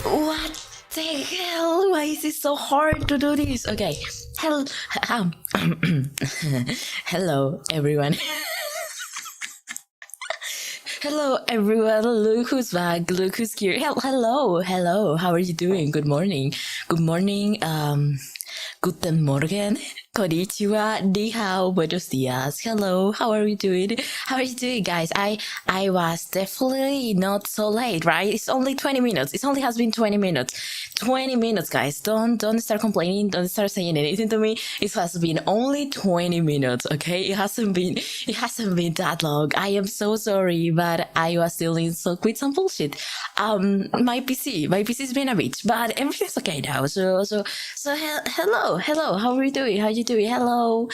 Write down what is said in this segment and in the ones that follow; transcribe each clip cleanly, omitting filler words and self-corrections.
What the hell? Why is it so hard to do this? Okay. Hello, everyone. Hello, everyone. Look who's back. Look who's here. Hello. How are you doing? Good morning. Guten Morgen. Konnichiwa. Ni hao. Buenos dias. Hello. How are you doing? Guys? I was definitely not so late, right? It's only 20 minutes. It only has been 20 minutes. 20 minutes, guys. Don't start complaining. Don't start saying anything to me. It has been only 20 minutes, okay? It hasn't been that long. I am so sorry, but I was dealing with some bullshit. My PC's been a bitch, but everything's okay now. So hello. How are you doing? Hello,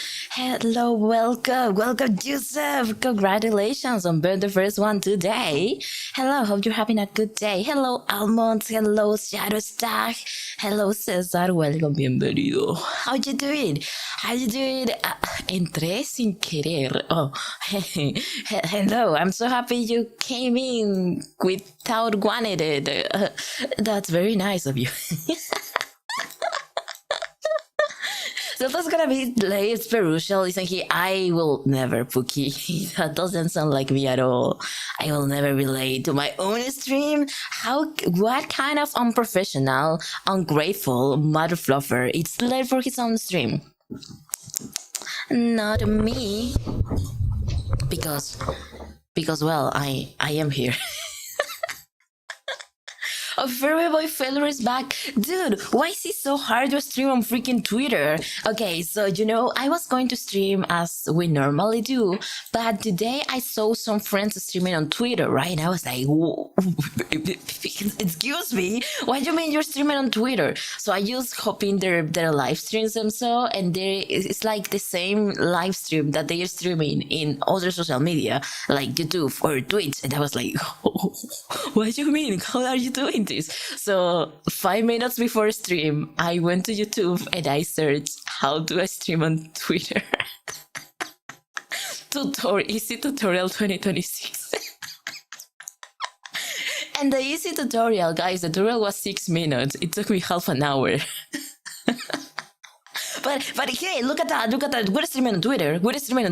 welcome, Joseph. Congratulations on being the first one today. Hello, hope you're having a good day. Hello, Almond. Hello, Shadowstack. Hello, Cesar. Welcome, bienvenido. How you doing? Entré sin querer. Oh, hello. I'm so happy you came in without wanting it. That's very nice of you. So that's gonna be late Perusial, isn't he? I will never, Pookie. That doesn't sound like me at all. I will never relate to my own stream. What kind of unprofessional, ungrateful mother fluffer? It's late for his own stream. Not me. Because well, I am here. Oh, Fairy Boy Failure is back. Dude, why is it so hard to stream on freaking Twitter? Okay, so, I was going to stream as we normally do, but today I saw some friends streaming on Twitter, right? And I was like, whoa, excuse me, what do you mean you're streaming on Twitter? So I just hop in their live streams and so, and it's like the same live stream that they are streaming in other social media, like YouTube or Twitch. And I was like, oh, what do you mean? How are you doing this? So 5 minutes before stream, I went to YouTube and I searched how do I stream on Twitter. Easy tutorial 2026. And the easy tutorial, guys, the tutorial was 6 minutes. It took me half an hour. But hey, look at that. We're streaming on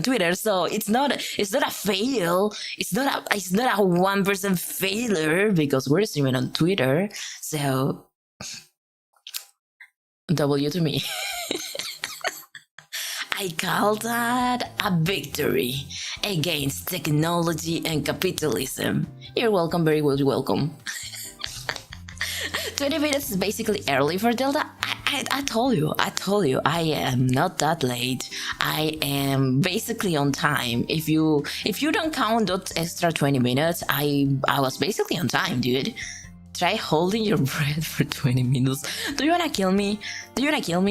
Twitter. So it's not a fail. It's not a 1% failure because we're streaming on Twitter. So W to me. I call that a victory against technology and capitalism. You're welcome, very well, welcome. 20 minutes is basically early for Delta. I told you, I am not that late. I am basically on time. If you don't count that extra 20 minutes, I was basically on time, dude. Try holding your breath for 20 minutes. Do you wanna kill me?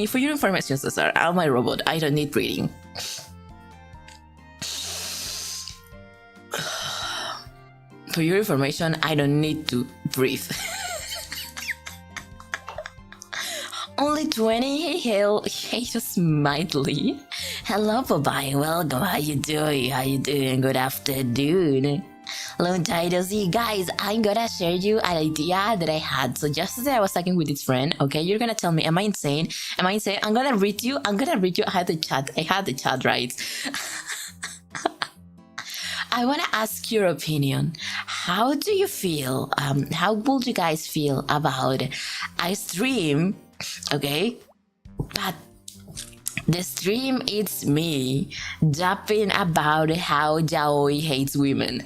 For your information, Cesar, I'm my robot. I don't need breathing. For your information, I don't need to breathe. Only 20? Hey, just mildly. Hello, bye-bye. Welcome. How you doing? Good afternoon. Long time to see. Guys, I'm gonna share you an idea that I had. So yesterday I was talking with this friend, okay? You're gonna tell me, am I insane? I'm gonna read you. I had the chat right. I want to ask your opinion. How do you feel? How would you guys feel about a stream? Okay, but the stream is me japping about how yaoi hates women.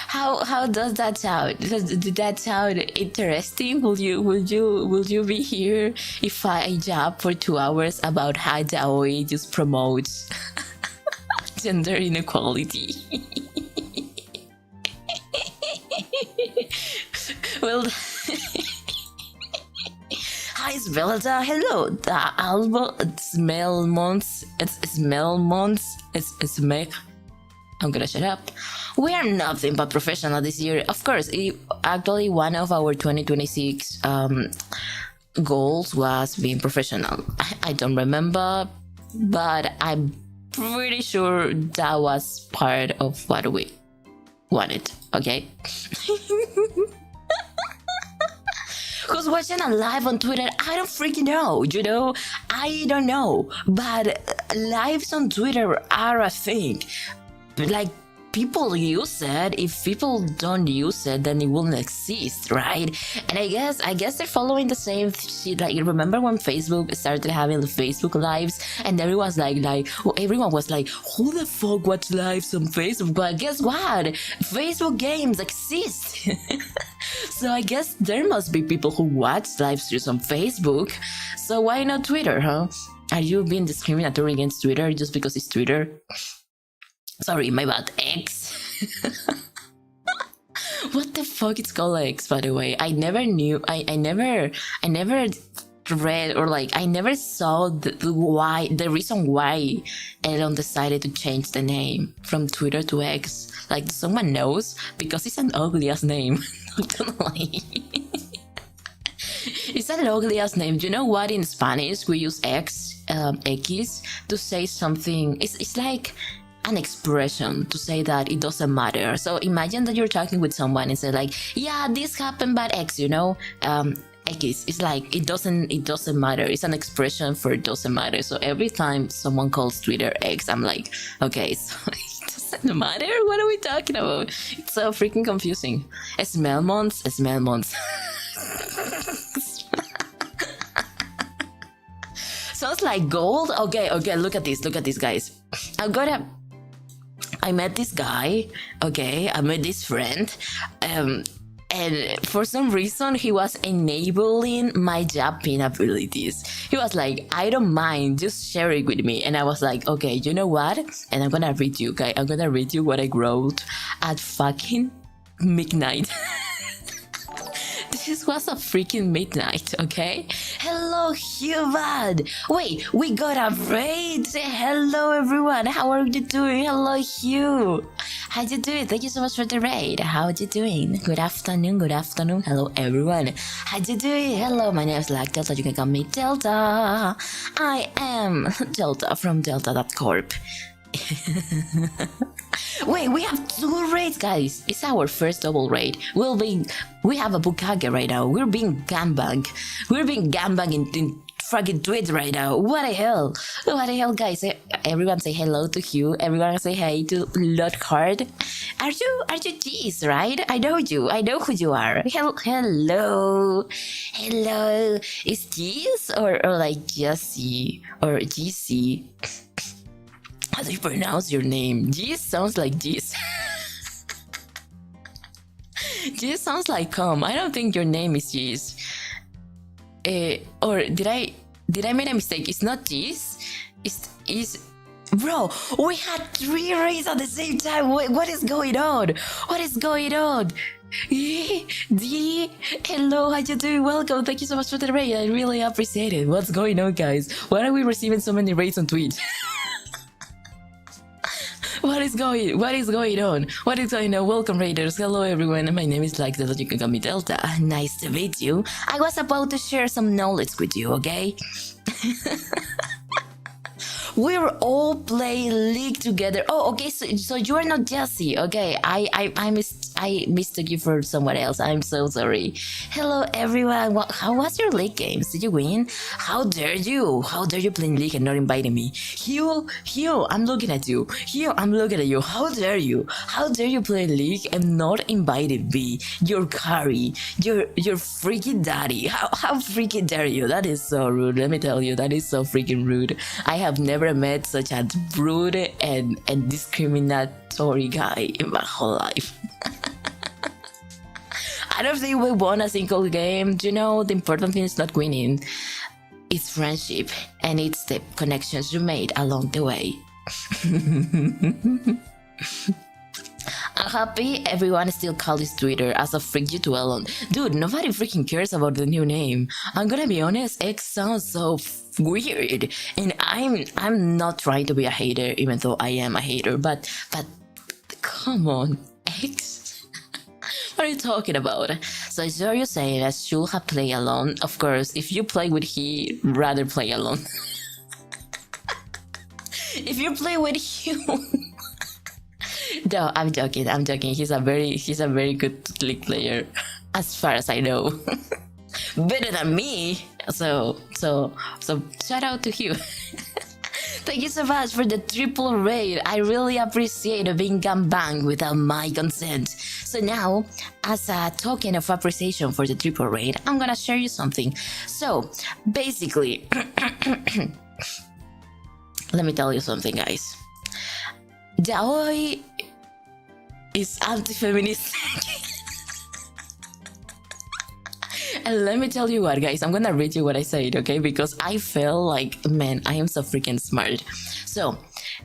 How does that sound? Did that sound interesting? Will you be here if I jab for 2 hours about how yaoi just promotes gender inequality? Well, hi, Svelta. Hello. The album smell months. It's smell. I'm gonna shut up. We are nothing but professional this year. Of course, actually, one of our 2026 goals was being professional. I don't remember, but I'm pretty sure that was part of what we wanted, okay? Who's watching a live on Twitter? I don't freaking know, you know? I don't know. But lives on Twitter are a thing. Like, people use it. If people don't use it, then it wouldn't exist, right? And I guess they're following the same shit. Like, remember when Facebook started having the Facebook lives, and everyone was like, who the fuck watch lives on Facebook? But guess what? Facebook games exist. So I guess there must be people who watch live streams on Facebook. So why not Twitter, huh? Are you being discriminatory against Twitter just because it's Twitter? Sorry, my bad. X. What the fuck is called X, by the way? I never knew. I never read, or like I never saw the reason why Elon decided to change the name from Twitter to X. Like, someone knows? Because it's an ugly ass name. Not gonna lie. It's an ugly ass name. Do you know what? In Spanish we use X to say something. It's like an expression to say that it doesn't matter. So imagine that you're talking with someone and say like, yeah, this happened but X, you know? X, it's like it doesn't matter. It's an expression for it doesn't matter. So every time someone calls Twitter X, I'm like, okay, so it doesn't matter? What are we talking about? It's so freaking confusing. Smell months. Sounds like gold. Okay, look at this, guys. I met this guy, okay, I met this friend, and for some reason he was enabling my yapping abilities. He was like, I don't mind, just share it with me. And I was like, okay, you know what? And I'm gonna read you, guys. I'm gonna read you what I wrote at fucking midnight. This was a freaking midnight, okay? Hello, Human! Wait, we got a raid! Say hello, everyone! How are you doing? Hello, Hugh! How you doing? Thank you so much for the raid. How are you doing? Good afternoon. Hello, everyone. How you doing? Hello, my name is Delta. You can call me Delta. I am Delta from Delta.corp. Wait, we have 2 raids, guys. It's our first double raid. We have a bukkake right now. We're being gangbanged. We're being gangbanged in fucking Twitch right now. What the hell? Guys? Everyone say hello to Hugh. Everyone say hey to Lockhart. Are you G's, right? I know you. I know who you are. Hello. Is G's or like Jesse or GC? How do you pronounce your name? Gis sounds like Gis. Gis sounds like come. I don't think your name is Gis. Or did I make a mistake? It's not Gis. It's bro. We had 3 raids at the same time. What is going on? D, hello, how you doing? Welcome. Thank you so much for the raid. I really appreciate it. What's going on, guys? Why are we receiving so many raids on Twitch? What is going on? Welcome, Raiders. Hello, everyone. My name is Delta. You can call me Delta. Nice to meet you. I was about to share some knowledge with you, okay? We're all playing League together. Oh, okay. So you are not Jesse. Okay, I mistook you for someone else. I'm so sorry. Hello, everyone. How was your League games? Did you win? How dare you? How dare you play League and not inviting me? Hugh, I'm looking at you. How dare you? How dare you play League and not invited me? Your carry. Your freaking daddy. How freaking dare you? That is so rude. Let me tell you, that is so freaking rude. I have never met such a rude and discriminatory guy in my whole life. I don't think we won a single game. You know, the important thing is not winning. It's friendship, and it's the connections you made along the way. I'm happy everyone still calls this Twitter as a freak you to Elon. Dude, nobody freaking cares about the new name. I'm gonna be honest, X sounds so weird. And I'm not trying to be a hater, even though I am a hater, but come on, X? What are you talking about? So you're saying I should have played alone? Of course, if you play with he, rather play alone. If you play with him. No, I'm joking. He's a very good league player, as far as I know. Better than me. So shout out to you. Thank you so much for the triple raid. I really appreciate being gangbanged without my consent. So now, as a token of appreciation for the triple raid, I'm gonna share you something. So basically, let me tell you something, guys. Yaoi is anti-feminist. And let me tell you what, guys, I'm gonna read you what I said, okay? Because I feel like, man, I am so freaking smart. So,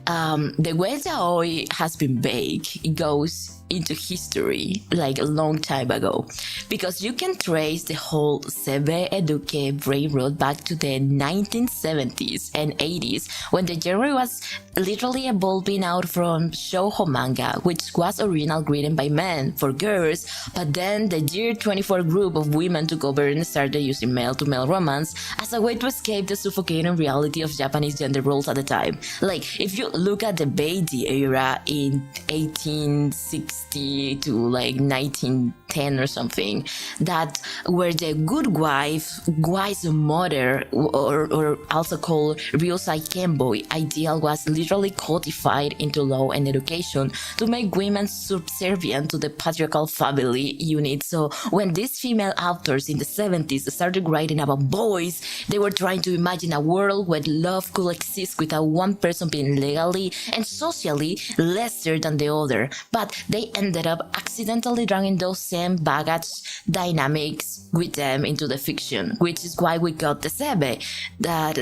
the way yaoi has been baked, it goes into history like a long time ago, because you can trace the whole Sebe Eduque brain rot back to the 1970s and 80s, when the genre was literally evolving out from shoujo manga, which was originally written by men for girls, but then the year 24 group of women took over and started using male-to-male romance as a way to escape the suffocating reality of Japanese gender roles at the time. Like, if you look at the Meiji era in 1860 to like 1910 or something, that where the good wife, wise mother, or also called Ryosai Kenboi ideal was literally codified into law and education to make women subservient to the patriarchal family unit. So when these female authors in the 70s started writing about boys, they were trying to imagine a world where love could exist without one person being legally and socially lesser than the other, but they ended up accidentally drawing those same baggage dynamics with them into the fiction, which is why we got the sebe, that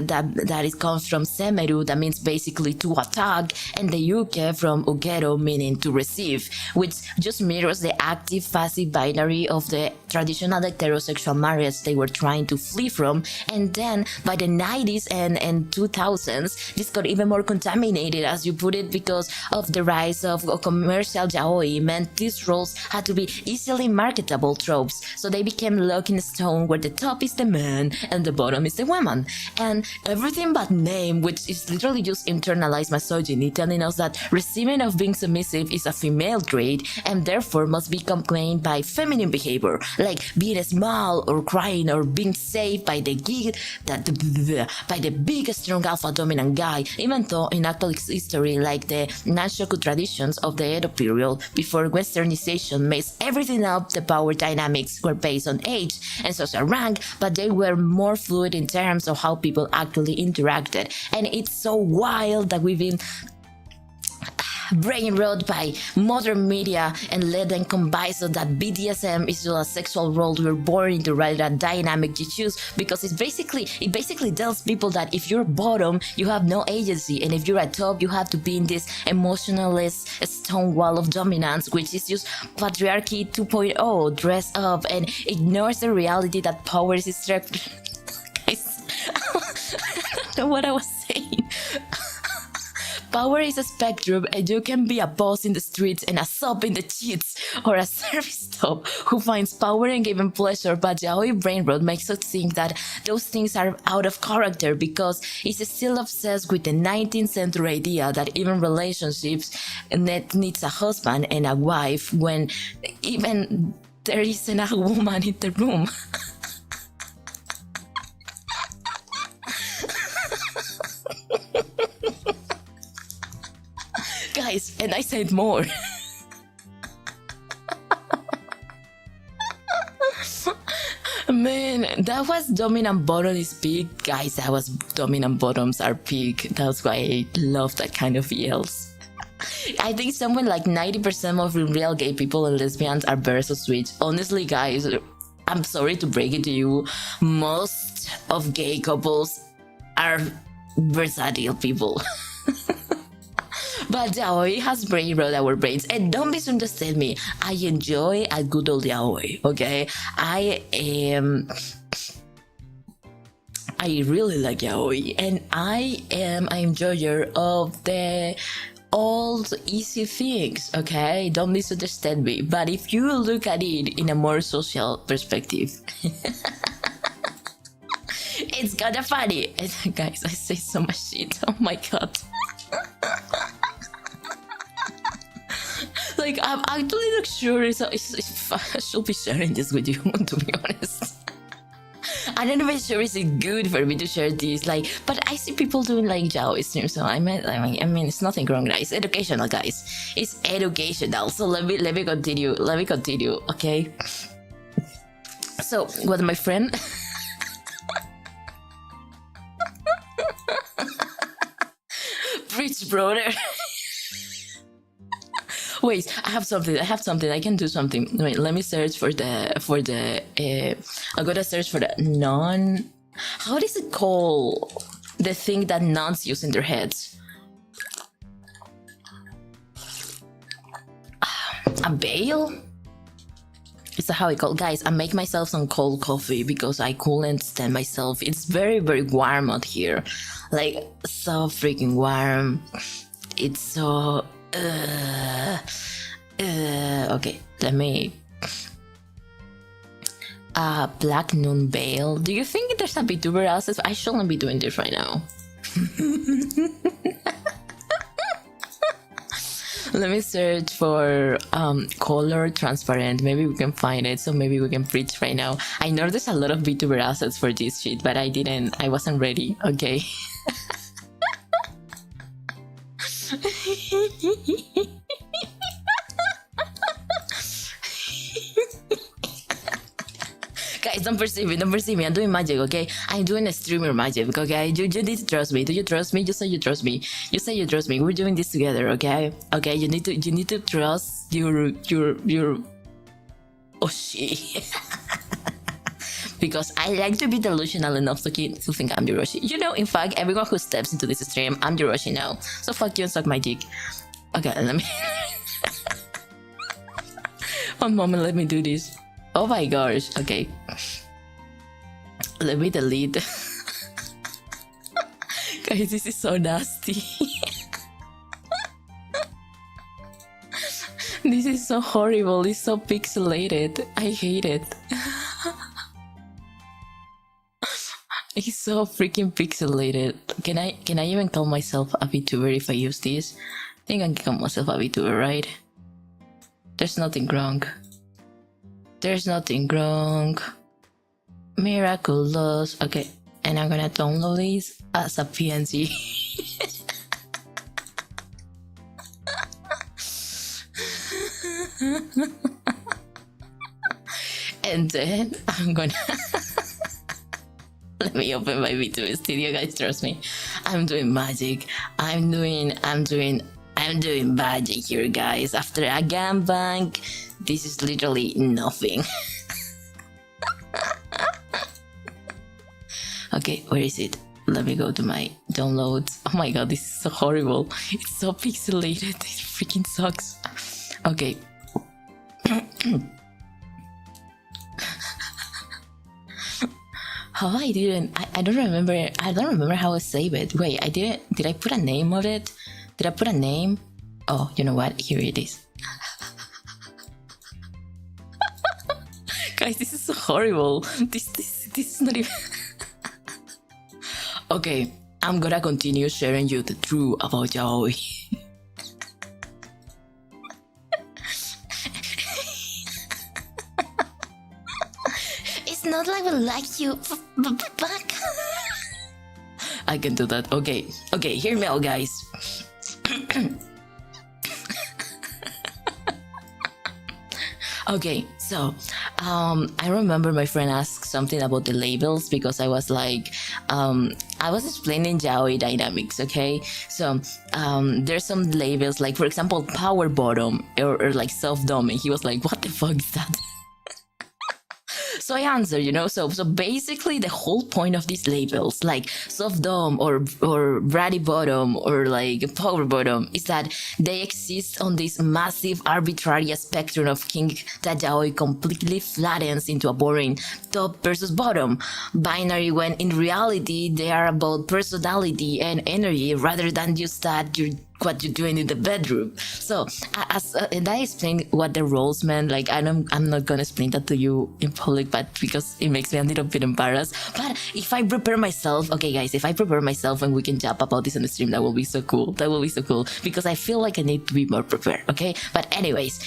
it comes from semeru, that means basically to attack, and the yuke from ugero, meaning to receive, which just mirrors the active passive binary of the traditional heterosexual marriage they were trying to flee from. And then by the 90s and 2000s, this got even more contaminated, as you put it, because of the rise of commercial yaoi meant these roles had to be easily marketable tropes, so they became locked in stone where the top is the man and the bottom is the woman. And everything but name, which is literally just internalized misogyny, telling us that receiving of being submissive is a female trait and therefore must be accompanied by feminine behavior, like being small or crying or being saved by the big strong alpha dominant guy, even though in actual history, like the Nanshoku traditions of the Edo period before westernization messed everything up, the power dynamics were based on age and social rank, but they were more fluid in terms of how people actually interacted. And it's so wild that we've been brain rot by modern media and let them combine so that BDSM is just a sexual role we're born into rather than dynamic you choose, because it basically tells people that if you're bottom, you have no agency, and if you're at top, you have to be in this emotionless stone wall of dominance, which is just patriarchy 2.0 dressed up and ignores the reality that power is structured. Guys, I don't know what I was saying. Power is a spectrum, and you can be a boss in the streets and a sub in the cheats, or a service top who finds power and giving pleasure, but yaoi brain rot makes us think that those things are out of character because it's still obsessed with the 19th century idea that even relationships needs a husband and a wife when even there isn't a woman in the room. Guys, and I said more. Man, that was dominant bottom is peak. Guys, that was dominant bottoms are peak. That's why I love that kind of yells. I think somewhere like 90% of real gay people and lesbians are versus switch. Honestly, guys, I'm sorry to break it to you. Most of gay couples are versatile people. But yaoi has brain rot our brains, and don't misunderstand me. I enjoy a good old yaoi, okay? I really like yaoi, and I am an enjoyer of the old easy things, okay? Don't misunderstand me. But if you look at it in a more social perspective, it's kinda funny. And guys, I say so much shit. Oh my god. Like, I'm actually not sure if I should be sharing this with you, to be honest. I'm not even sure it's good for me to share this, like, but I see people doing like yaoi streams, so I mean, it's nothing wrong, guys. It's educational, guys. It's educational. So let me continue. Let me continue, okay? So, what my friend? Preach, brother. Wait, I have something. I can do something. Wait, let me search for the I gotta search for the non. How does it call the thing that nuns use in their heads? A veil? Is that how it called? Guys, I make myself some cold coffee because I couldn't stand myself. It's very, very warm out here. Like, so freaking warm. It's so... okay, let me... Black Noon Veil. Do you think there's a VTuber else? I shouldn't be doing this right now. Let me search for color transparent. Maybe we can find it, so maybe we can preach right now. I know there's a lot of VTuber assets for this shit, but I wasn't ready, okay? Guys, don't perceive me, I'm doing magic, okay? I'm doing a streamer magic, okay? You need to trust me. Do you trust me? You say you trust me. You say you trust me. We're doing this together, okay? Okay, you need to trust your Oshi. Because I like to be delusional enough to think I'm your Oshi. You know, in fact, everyone who steps into this stream, I'm your Oshi now. So fuck you and suck my dick. Okay, let me... One moment, let me do this. Oh my gosh, okay. Let me delete. Guys, this is so nasty. This is so horrible. It's so pixelated. I hate it. It's so freaking pixelated. Can I even call myself a VTuber if I use this? I think I can call myself a VTuber, right? There's nothing wrong. There's nothing wrong. Miraculous. Okay, and I'm gonna download this as a PNG. And then I'm gonna let me open my VTuber studio, guys. Trust me, I'm doing magic. I'm doing magic here, guys. After a gangbang, this is literally nothing. Okay, where is it? Let me go to my downloads. Oh my god, this is so horrible. It's so pixelated. It freaking sucks. Okay. How I didn't... I don't remember. I don't remember how I save it. Wait, I didn't... Did I put a name of it? Did I put a name? Oh, you know what? Here it is. Guys, this is so horrible. This is not even... Okay, I'm gonna continue sharing you the truth about yaoi. It's not like we like you back. I can do that. Okay, hear me out, guys. Okay, so I remember my friend asked something about the labels because I was like, I was explaining yaoi dynamics, okay? So there's some labels, like for example, power bottom or like soft dom, and he was like, what the fuck is that? So I answered, you know, so basically the whole point of these labels, like soft dom or bratty bottom or like power bottom, is that they exist on this massive arbitrary spectrum of kink that yaoi completely flattens into a boring top versus bottom binary, when in reality they are about personality and energy rather than just that you're what you're doing in the bedroom. So and I explained what the roles meant. Like I'm not gonna explain that to you in public, but because it makes me a little bit embarrassed. But if I prepare myself, okay guys, if I prepare myself and we can chat about this on the stream, that will be so cool. That will be so cool because I feel like I need to be more prepared. Okay, but anyways.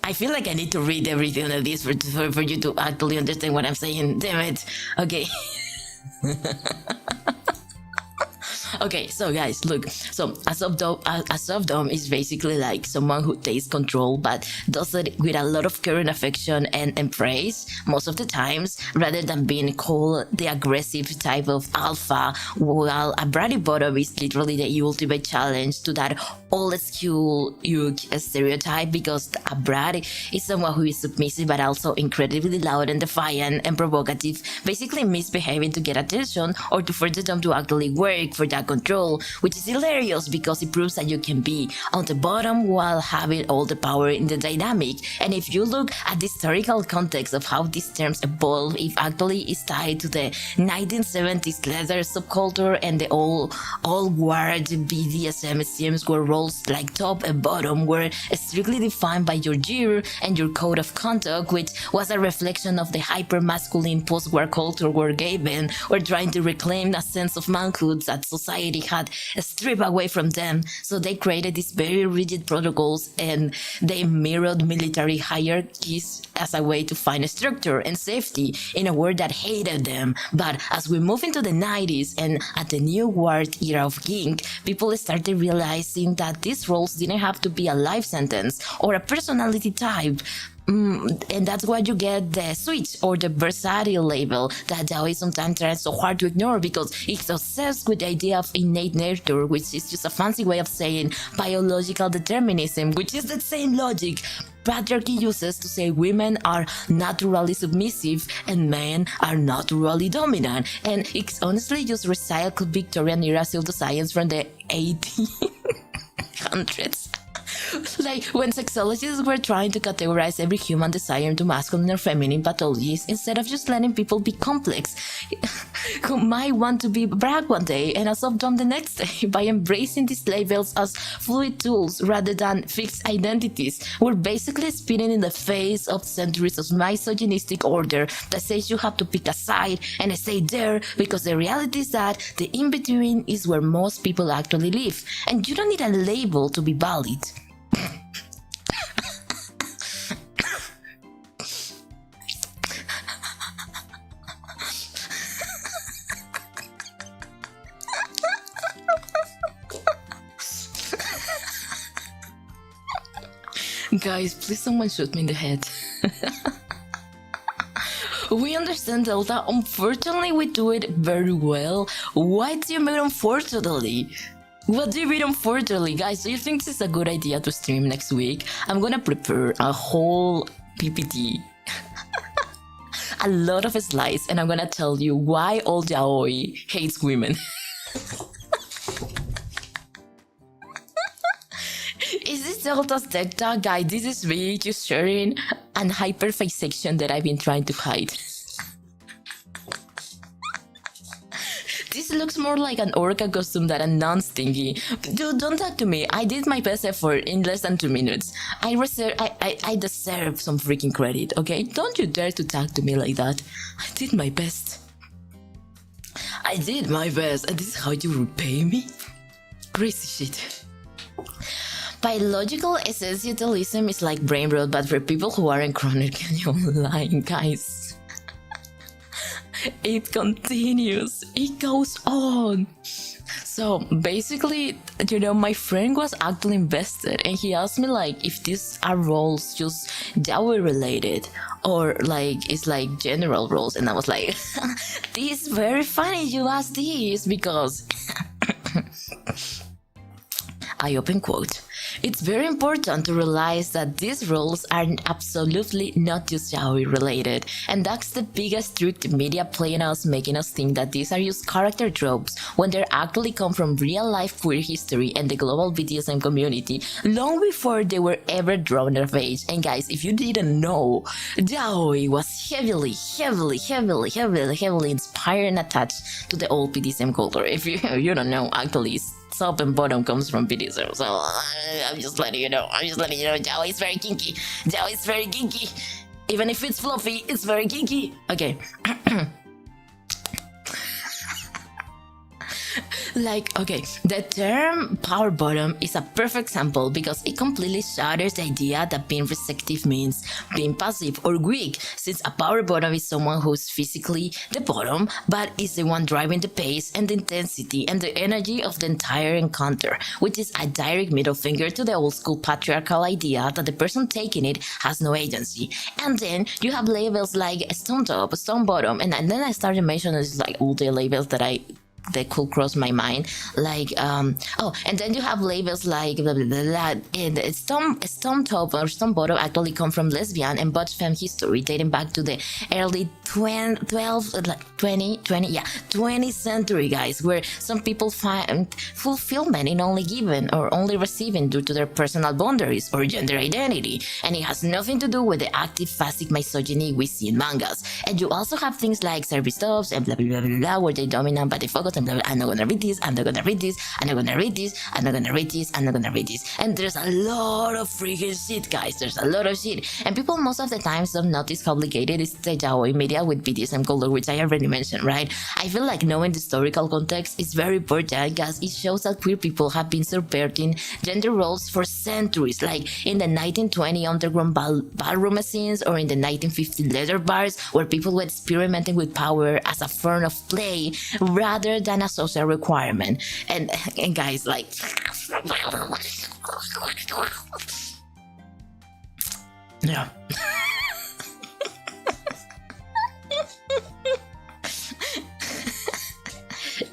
I feel like I need to read everything of this for you to actually understand what I'm saying. Damn it. Okay. Okay, so guys, look. So a soft dom is basically like someone who takes control, but does it with a lot of care and affection and praise most of the times, rather than being called the aggressive type of alpha. While a bratty bottom is literally the ultimate challenge to that old school stereotype, because a brat is someone who is submissive but also incredibly loud and defiant and provocative, basically misbehaving to get attention or to force them to actually work for that control, which is hilarious because it proves that you can be on the bottom while having all the power in the dynamic. And if you look at the historical context of how these terms evolve, it actually is tied to the 1970s leather subculture and the all-guard BDSM schemes where roles like top and bottom were strictly defined by your gear and your code of conduct, which was a reflection of the hyper-masculine post-war culture where gay men were trying to reclaim a sense of manhood that society had stripped away from them. So they created these very rigid protocols and they mirrored military hierarchies as a way to find structure and safety in a world that hated them. But as we move into the 90s and at the new world era of kink, people started realizing that these roles didn't have to be a life sentence or a personality type. And that's why you get the switch or the versatile label that Daoi sometimes tries so hard to ignore because it's obsessed with the idea of innate nature, which is just a fancy way of saying biological determinism, which is the same logic patriarchy uses to say women are naturally submissive and men are naturally dominant. And it's honestly just recycled Victorian era pseudoscience from the 1800s. Like when sexologists were trying to categorize every human desire into masculine or feminine pathologies instead of just letting people be complex who might want to be brag one day and a soft dom the next day. By embracing these labels as fluid tools rather than fixed identities, we're basically spitting in the face of centuries of misogynistic order that says you have to pick a side and stay there, because the reality is that the in-between is where most people actually live, and you don't need a label to be valid. Guys, please someone shoot me in the head. We understand Delta. Unfortunately, we do it very well. Why do you mean unfortunately? What do you mean unfortunately? Guys, do you think this is a good idea to stream next week? I'm gonna prepare a whole PPT. A lot of slides, and I'm gonna tell you why all yaoi hates women. Is this Delta's tech talk? Guys, this is me just sharing an hyperfixation that I've been trying to hide. This looks more like an orca costume than a non-stingy. Dude, don't talk to me. I did my best effort in less than 2 minutes. I deserve some freaking credit, okay? Don't you dare to talk to me like that. I did my best. I did my best, and this is how you repay me? Crazy shit. Biological essentialism is like brain rot, but for people who aren't chronically online, guys. It continues. It goes on. So basically, you know, my friend was actually invested, and he asked me like if these are roles just yaoi related or like it's like general roles, and I was like, this is very funny you asked this because I open quote, It's very important to realize that these rules are absolutely not just yaoi related, and that's the biggest trick the media play on us, making us think that these are just character tropes when they actually come from real life queer history and the global BDSM community long before they were ever drawn of age. And guys, if you didn't know, yaoi was heavily inspired and attached to the old BDSM culture. If you don't know, actually top and bottom comes from BDSM, so I'm just letting you know. Yaoi is very kinky. Yaoi is very kinky. Even if it's fluffy, it's very kinky. Okay. The term power bottom is a perfect example because it completely shatters the idea that being receptive means being passive or weak, since a power bottom is someone who's physically the bottom but is the one driving the pace and the intensity and the energy of the entire encounter, which is a direct middle finger to the old school patriarchal idea that the person taking it has no agency. And then you have labels like stone top, stone bottom, and then I started mentioning all the labels that could cross my mind, and then you have labels like blah, blah, blah, blah. And stone top or stone bottom actually come from lesbian and butch femme history dating back to the early 20th century, guys, where some people find fulfillment in only giving or only receiving due to their personal boundaries or gender identity, and it has nothing to do with the active fascist misogyny we see in mangas. And you also have things like service jobs and blah blah blah blah, blah where they dominate by the focus and blah, blah, I'm not gonna read this, I'm not gonna read this, I'm not gonna read this, I'm not gonna read this, I'm not gonna read this. And there's a lot of freaking shit, guys. There's a lot of shit. And people most of the times don't notice how obligated is the yaoi media with BDSM culture, which I already mentioned, right? I feel like knowing the historical context is very important because it shows that queer people have been subverting gender roles for centuries, like in the 1920 underground ballroom scenes or in the 1950 leather bars where people were experimenting with power as a form of play rather than a social requirement. And guys, yeah.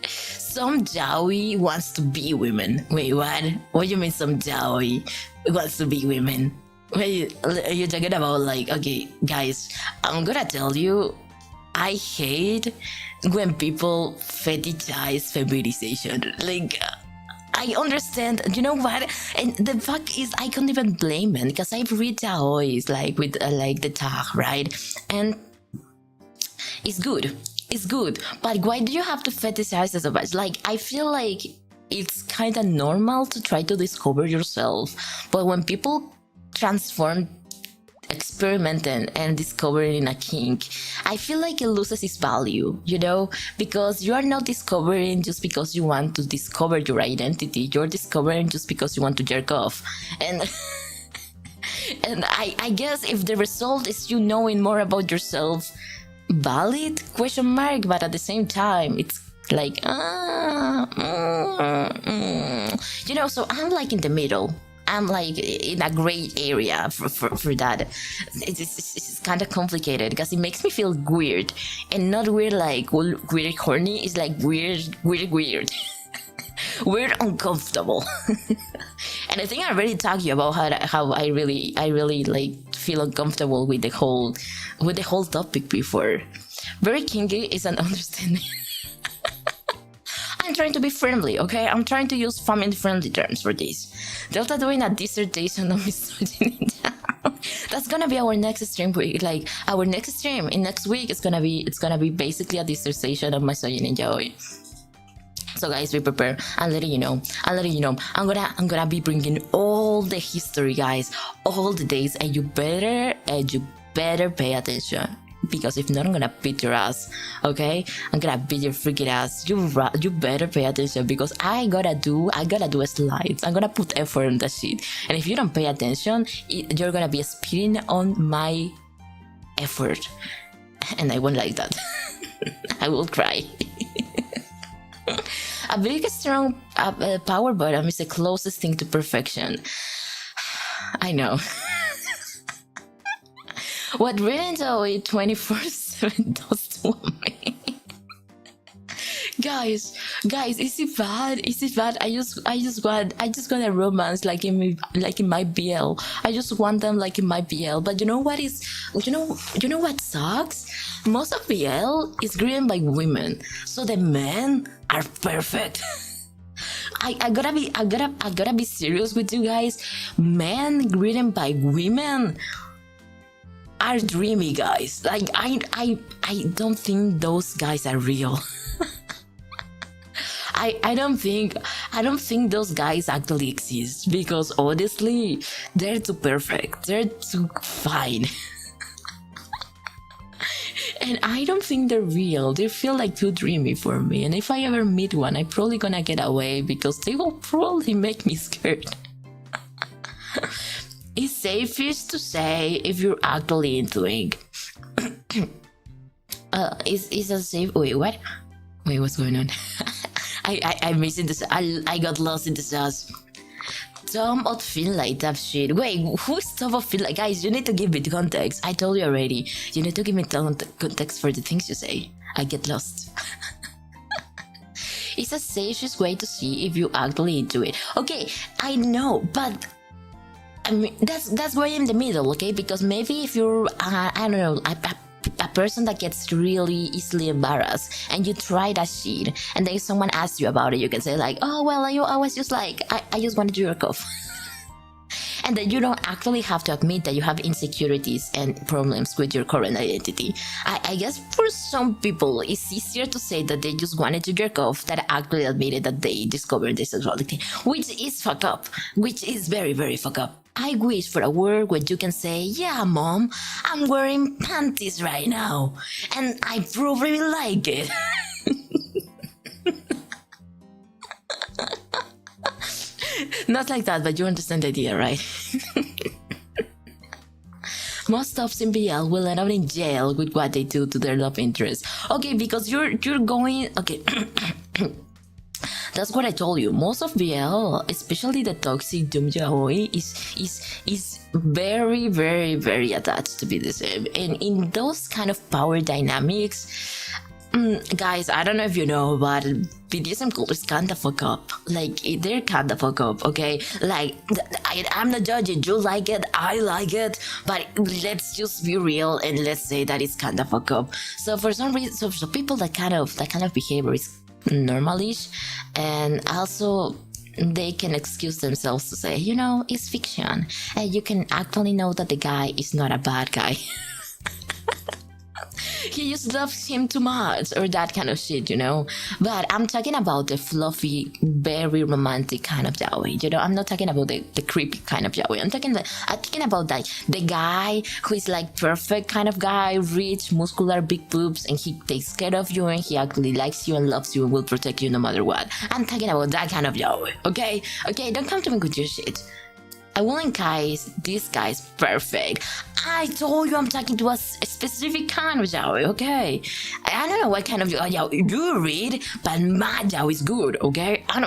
Some yaoi wants to be women. Wait, what? What do you mean some yaoi wants to be women? Wait, you're talking about okay, guys, I'm gonna tell you, I hate when people fetishize feminization. I understand, you know what? And the fact is, I can't even blame it because I've read yaois with the tag, right? And it's good. It's good, but why do you have to fetishize it so much? I feel like it's kind of normal to try to discover yourself, but when people transform experimenting and discovering a kink, I feel like it loses its value, because you are not discovering just because you want to discover your identity. You're discovering just because you want to jerk off. And and I guess if the result is you knowing more about yourself, valid ? But at the same time, it's so I'm in the middle. I'm in a gray area for that. It's kind of complicated because it makes me feel weird, and not weird weird horny. It's weird weird uncomfortable. And I think I already talked to you about how I really feel uncomfortable with the whole topic before. Very kinky is an understanding. I'm trying to be friendly, okay? I'm trying to use family-friendly terms for this. Delta doing a dissertation on misogyny. That's gonna be our next stream. Our next stream in next week is gonna be basically a dissertation on misogyny and yaoi. So guys, be prepared. I'm letting you know. I'm gonna be bringing all the history, guys, all the days, and you better pay attention. Because if not, I'm gonna beat your ass, okay? I'm gonna beat your freaking ass. You better pay attention because I gotta do slides. I'm gonna put effort in that shit. And if you don't pay attention, you're gonna be spitting on my effort. And I won't like that. I will cry. A big, strong power bottom is the closest thing to perfection. I know. What really Zoe 24/7 does to me. Guys, Guys, is it bad? Is it bad? I just want a romance like in my BL. I just want them like in my BL. But you know what is, you know what sucks? Most of BL is written by women, so the men are perfect. I gotta be serious with you guys. Men written by women are dreamy guys. Like I don't think those guys are real. I don't think those guys actually exist, because honestly, they're too perfect. They're too fine. And I don't think they're real. They feel like too dreamy for me. And if I ever meet one, I'm probably gonna get away because they will probably make me scared. It's safe to say if you're actually into it. Is a safe? Wait, what? Wait, what's going on? I'm missing this. I got lost in the sauce. Tom of Finlay, that shit. Wait, who's Tom of Finlay? Guys, you need to give me the context. I told you already. You need to give me context for the things you say. I get lost. It's a safest way to see if you actually into it. Okay, I know, but I mean that's way in the middle, okay? Because maybe if you're I don't know, a person that gets really easily embarrassed and you try that shit and then someone asks you about it, you can say like, oh well, I was just like I just wanted to jerk off. And then you don't actually have to admit that you have insecurities and problems with your current identity. I guess for some people it's easier to say that they just wanted to jerk off than actually admitted that they discovered their sexuality, which is fucked up, which is very, very fucked up. I wish for a world where you can say, yeah, mom, I'm wearing panties right now, and I probably like it. Not like that, but you understand the idea, right? Most tops in BL will end up in jail with what they do to their love interest. Okay, because you're going... Okay. That's what I told you. Most of BL, especially the toxic doom yaoi, is very, very, very attached to BDSM. And in those kind of power dynamics, guys, I don't know if you know, but BDSM culture is kinda fuck up. Like, they're kinda fuck up, okay? Like, I'm not judging. You like it, I like it, but let's just be real and let's say that it's kinda fuck up. So for some reason, so people that kind of behavior is normalish, and also they can excuse themselves to say, you know, it's fiction, and you can actually know that the guy is not a bad guy. He just loves him too much, or that kind of shit, you know. But I'm talking about the fluffy, very romantic kind of yaoi, you know. I'm not talking about the creepy kind of yaoi. I'm talking about like the guy who is like perfect kind of guy, rich, muscular, big boobs, and he takes care of you, and he actually likes you and loves you and will protect you no matter what. I'm talking about that kind of yaoi, okay? Okay, don't come to me with your shit. I wouldn't guys, this guy's perfect. I told you I'm talking to a specific kind of yaoi, okay? I don't know what kind of yaoi you read, but my yaoi is good, okay? I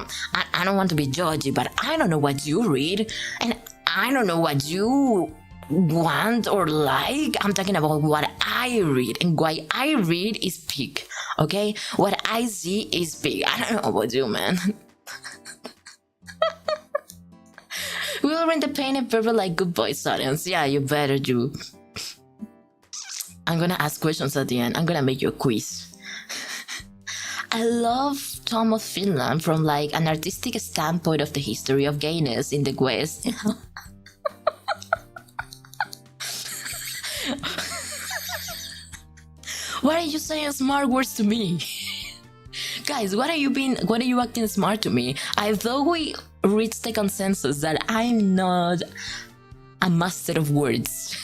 don't want to be judgy, but I don't know what you read, and I don't know what you want or like. I'm talking about what I read, and what I read is big, okay? What I see is big. I don't know about you, man. We'll rent the pain and purple like good boys audience. Yeah, you better do. I'm gonna ask questions at the end. I'm gonna make you a quiz. I love Tom of Finland from like an artistic standpoint of the history of gayness in the West. Why are you saying smart words to me? Guys, what are you acting smart to me? I thought we reached the consensus that I'm not a master of words.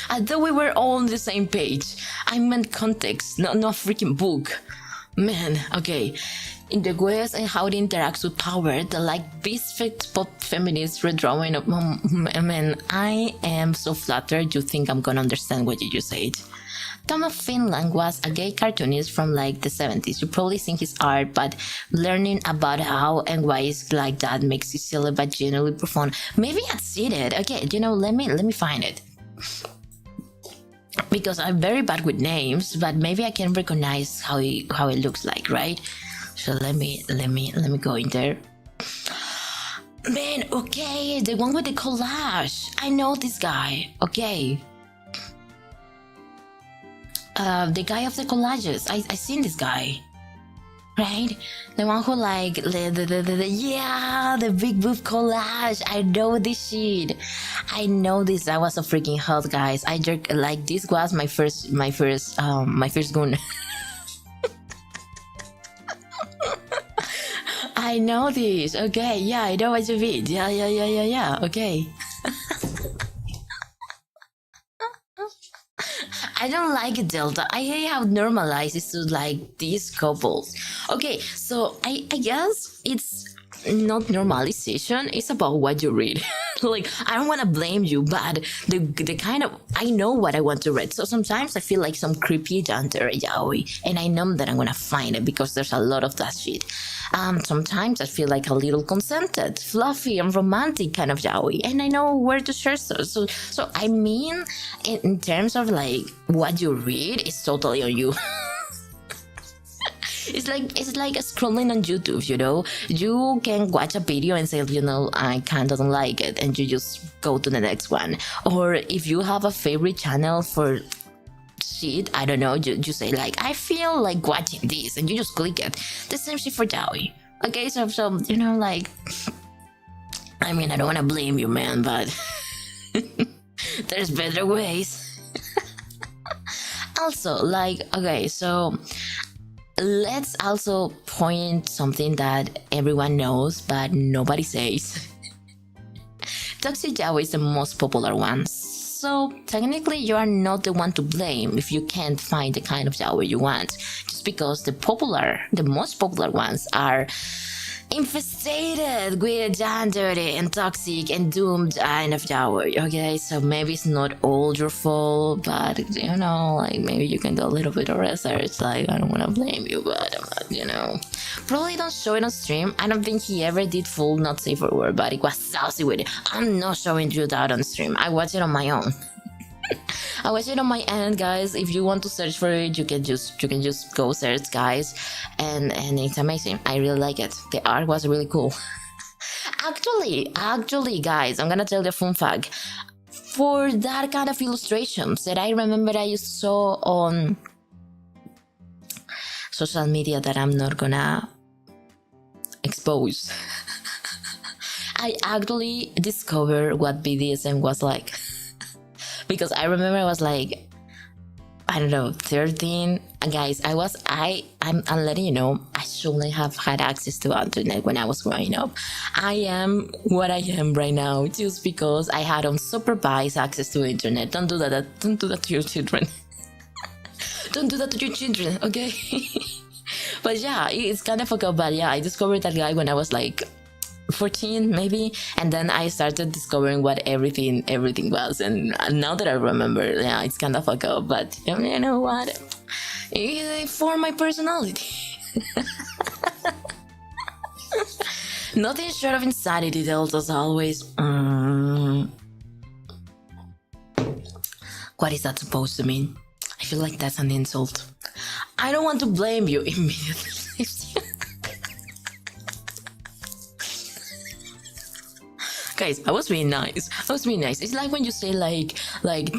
I thought we were all on the same page. I meant context, not a freaking book. Man, okay. In the West and how it interacts with power, the like beast pop feminist redrawing of man, I am so flattered you think I'm gonna understand what you just said. Tom of Finland was a gay cartoonist from like the 70s. You probably seen his art, but learning about how and why it's like that makes you silly but genuinely profound. Maybe I've seen it. Okay, you know, let me find it. because I'm very bad with names, but maybe I can recognize how it looks like, right? So let me go in there. Man, okay, the one with the collage. I know this guy. Okay. The guy of the collages. I seen this guy. Right? The one who like the big boob collage. I know this shit. I know this. That was a freaking hot, guys. I jerk like this was my first goon. I know this. Okay, yeah, I know what you mean. Yeah. Okay. I don't like it, Delta. I hate how normalized it's to like these couples. Okay, so I guess it's not normalization, it's about what you read. Like, I don't want to blame you, but the kind of, I know what I want to read. So sometimes I feel like some creepy gender yaoi, and I know that I'm gonna find it because there's a lot of that shit. Sometimes I feel like a little consented, fluffy and romantic kind of yaoi, and I know where to search. So I mean, in terms of like what you read, it's totally on you. It's like scrolling on YouTube, you know? You can watch a video and say, you know, I kind of don't like it, and you just go to the next one. Or if you have a favorite channel for shit, I don't know, you say like, I feel like watching this, and you just click it. The same shit for yaoi. Okay, so you know, like, I mean, I don't want to blame you, man, but there's better ways. Also, like, okay, so let's also point something that everyone knows but nobody says. Toxic yaoi is the most popular one, so technically you are not the one to blame if you can't find the kind of yaoi you want, just because the most popular ones are infested with gender and toxic and doomed kind of yaoi. Okay, so maybe it's not all your fault, but you know, like maybe you can do a little bit of research. Like, I don't want to blame you, but you know, probably don't show it on stream. I don't think he ever did full not safe for work, but it was saucy with it. I'm not showing you that on stream. I watch it on my own. I watch it on my end, guys. If you want to search for it, you can just go search, guys, and it's amazing. I really like it. The art was really cool. Actually, guys, I'm gonna tell you a fun fact. For that kind of illustrations that I remember I used to saw on social media that I'm not gonna expose, I actually discovered what BDSM was like. Because I remember I was like, I don't know, 13. Guys, I'm letting you know, I shouldn't have had access to internet when I was growing up. I am what I am right now just because I had unsupervised access to internet. Don't do that. Don't do that to your children. Don't do that to your children, okay? But yeah, it's kind of fucked up. But yeah, I discovered that guy when I was like 14 maybe, and then I started discovering what everything was, and now that I remember, yeah, it's kind of fucked up, but you know what, it formed my personality. Nothing short of insanity, Delta, as always. What is that supposed to mean? I feel like that's an insult. I don't want to blame you immediately. Guys, I was being nice. It's like when you say like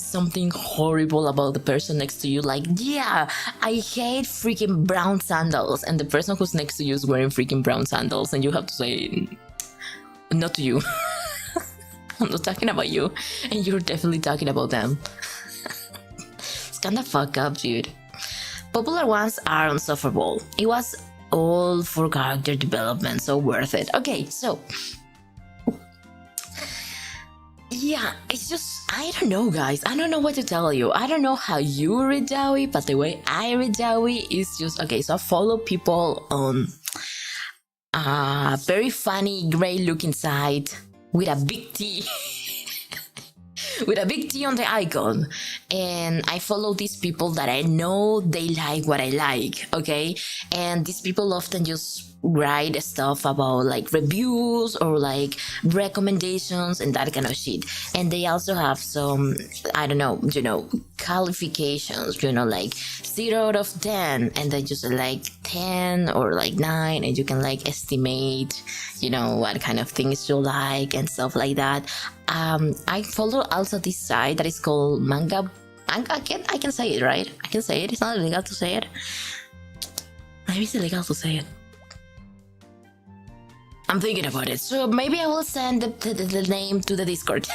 something horrible about the person next to you, like, yeah, I hate freaking brown sandals, and the person who's next to you is wearing freaking brown sandals, and you have to say, not to you. I'm not talking about you, and you're definitely talking about them. It's kind of fucked up, dude. Popular ones are unsufferable. It was all for character development, so worth it. Okay, so yeah, it's just, I don't know, guys. I don't know what to tell you. I don't know how you read yaoi, but the way I read yaoi is just, okay, so I follow people on a very funny gray looking site with a big T. With a big T on the icon, and I follow these people that I know they like what I like, okay? And these people often just write stuff about like reviews or like recommendations and that kind of shit. And they also have some, I don't know, qualifications, like 0 out of 10, and then just like 10 or like 9, and you can like estimate, what kind of things you like and stuff like that. I follow also this site that is called Manga. I can say it, right? I can say it. It's not illegal to say it. Maybe it's illegal to say it. I'm thinking about it. So maybe I will send the name to the Discord.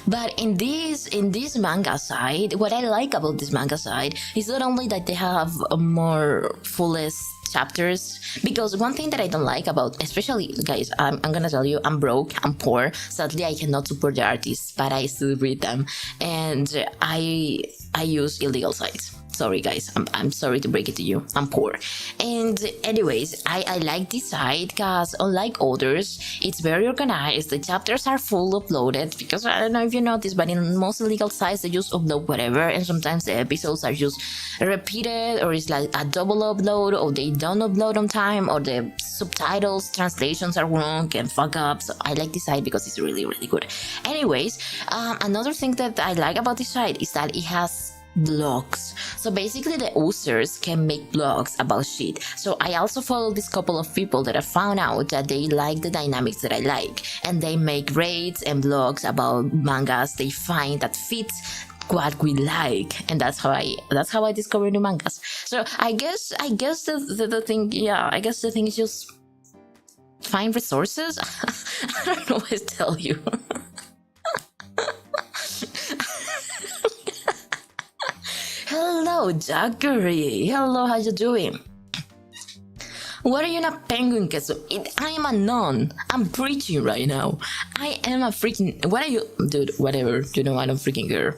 But in this manga site, what I like about this manga site is not only that they have more fullest chapters, because one thing that I don't like about, especially guys, I'm gonna tell you, I'm broke, I'm poor. Sadly, I cannot support the artists, but I still read them, and I use illegal sites. Sorry guys, I'm sorry to break it to you, I'm poor. And anyways, I like this site because unlike others, it's very organized. The chapters are full uploaded, because I don't know if you noticed, but in most illegal sites they just upload whatever, and sometimes the episodes are just repeated, or it's like a double upload, or they don't upload on time, or the subtitles translations are wrong and fuck up. So I like this site because it's really, really good. Anyways, another thing that I like about this site is that it has blogs. So basically the users can make blogs about shit. So I also follow this couple of people that I found out that they like the dynamics that I like, and they make rates and blogs about mangas they find that fits what we like, and that's how I discover new mangas. So I guess the thing, I guess the thing is just find resources. I don't know what to tell you. Hello, Jackery. Hello, how you doing? What are you not penguin queso? I am a nun. I'm preaching right now. I am a freaking... What are you... Dude, whatever. I don't freaking care.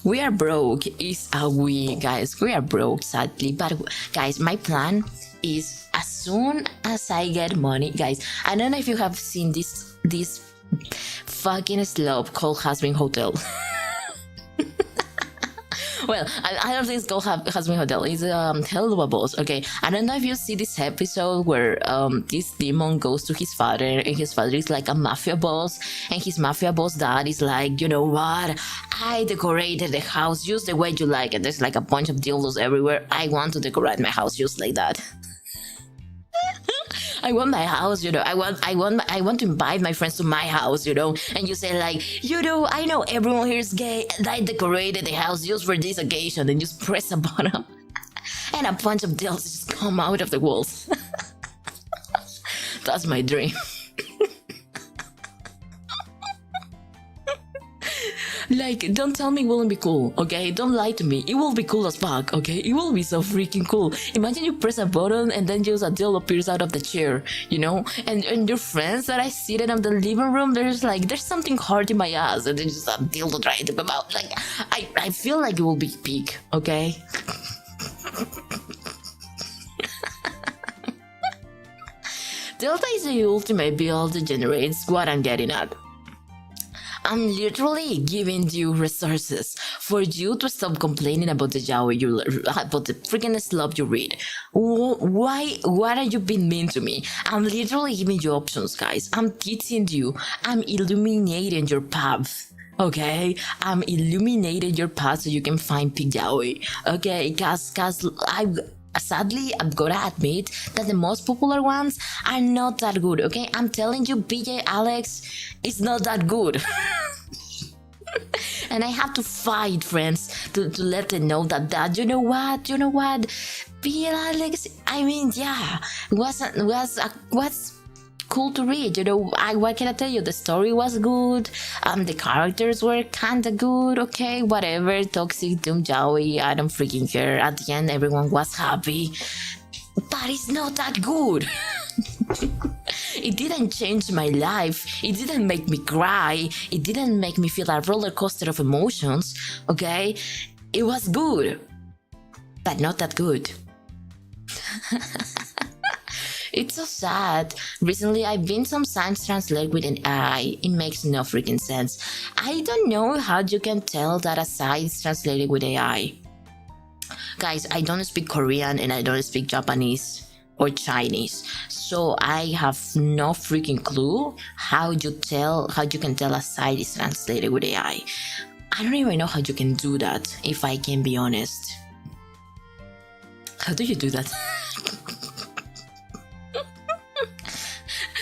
We are broke. Is a we, guys. We are broke, sadly. But, guys, my plan is as soon as I get money... Guys, I don't know if you have seen this fucking slope called Has-Been Hotel. Well, I don't think it's called Has-Been Hotel. It's Hello Boss. Okay, I don't know if you see this episode where this demon goes to his father, and his father is like a mafia boss, and his mafia boss dad is like, you know what? I decorated the house just the way you like it. There's like a bunch of dildos everywhere. I want to decorate my house just like that. I want my house, I want to invite my friends to my house, and you say like, I know everyone here is gay, and I decorated the house just for this occasion, and just press a button, and a bunch of dildos just come out of the walls. That's my dream. Like, don't tell me it wouldn't be cool, okay? Don't lie to me. It will be cool as fuck, okay? It will be so freaking cool. Imagine you press a button and then just a dildo appears out of the chair, And your friends that I seated in the living room, there's something hard in my ass, and there's just a dildo trying to come out. Like, I feel like it will be peak, okay? Delta is the ultimate build that generates what I'm getting at. I'm literally giving you resources for you to stop complaining about the yaoi about the freaking slop you read. Why? What are you being mean to me? I'm literally giving you options, guys. I'm teaching you. I'm illuminating your path. Okay, I'm illuminating your path so you can find pig yaoi. Okay, cause sadly, I'm gonna admit that the most popular ones are not that good, okay? I'm telling you, BJ Alex is not that good. And I have to fight, friends, to let them know that you know what? BJ Alex, I mean, yeah, was cool to read, what can I tell you? The story was good, the characters were kinda good, okay, whatever, toxic, doom yaoi, I don't freaking care. At the end, everyone was happy, but it's not that good. It didn't change my life, it didn't make me cry, it didn't make me feel a roller coaster of emotions, okay? It was good, but not that good. It's so sad. Recently, I've been some signs translated with an AI. It makes no freaking sense. I don't know how you can tell that a site is translated with AI. Guys, I don't speak Korean and I don't speak Japanese or Chinese, so I have no freaking clue how you can tell a site is translated with AI. I don't even know how you can do that, if I can be honest. How do you do that?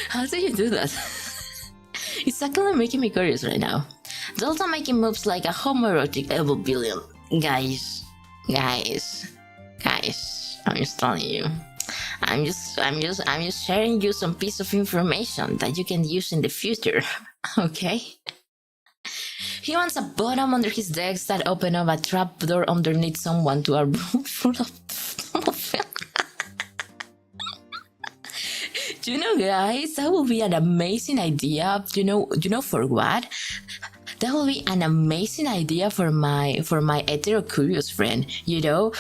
How do you do that? It's actually making me curious right now. Delta making moves like a homoerotic evil billion. Guys, I'm just telling you. I'm just sharing you some piece of information that you can use in the future, okay? He wants a bottom under his decks that open up a trapdoor underneath someone to a room full of You know, guys, that would be an amazing idea. You know for what? That would be an amazing idea for my hetero-curious friend, you know?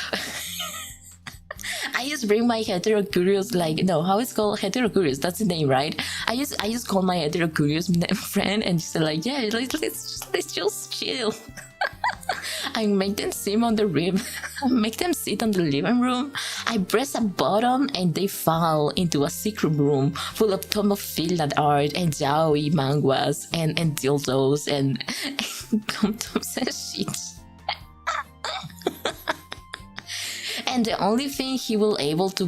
I just bring my hetero-curious, how it's called? Hetero-curious, that's the name, right? I just call my hetero-curious friend and just like, yeah, let's just chill. I make them sit on the living room. I press a button and they fall into a secret room full of tons of Finland art and yaoi mangas and dildos and condoms and shit. And the only thing he will able to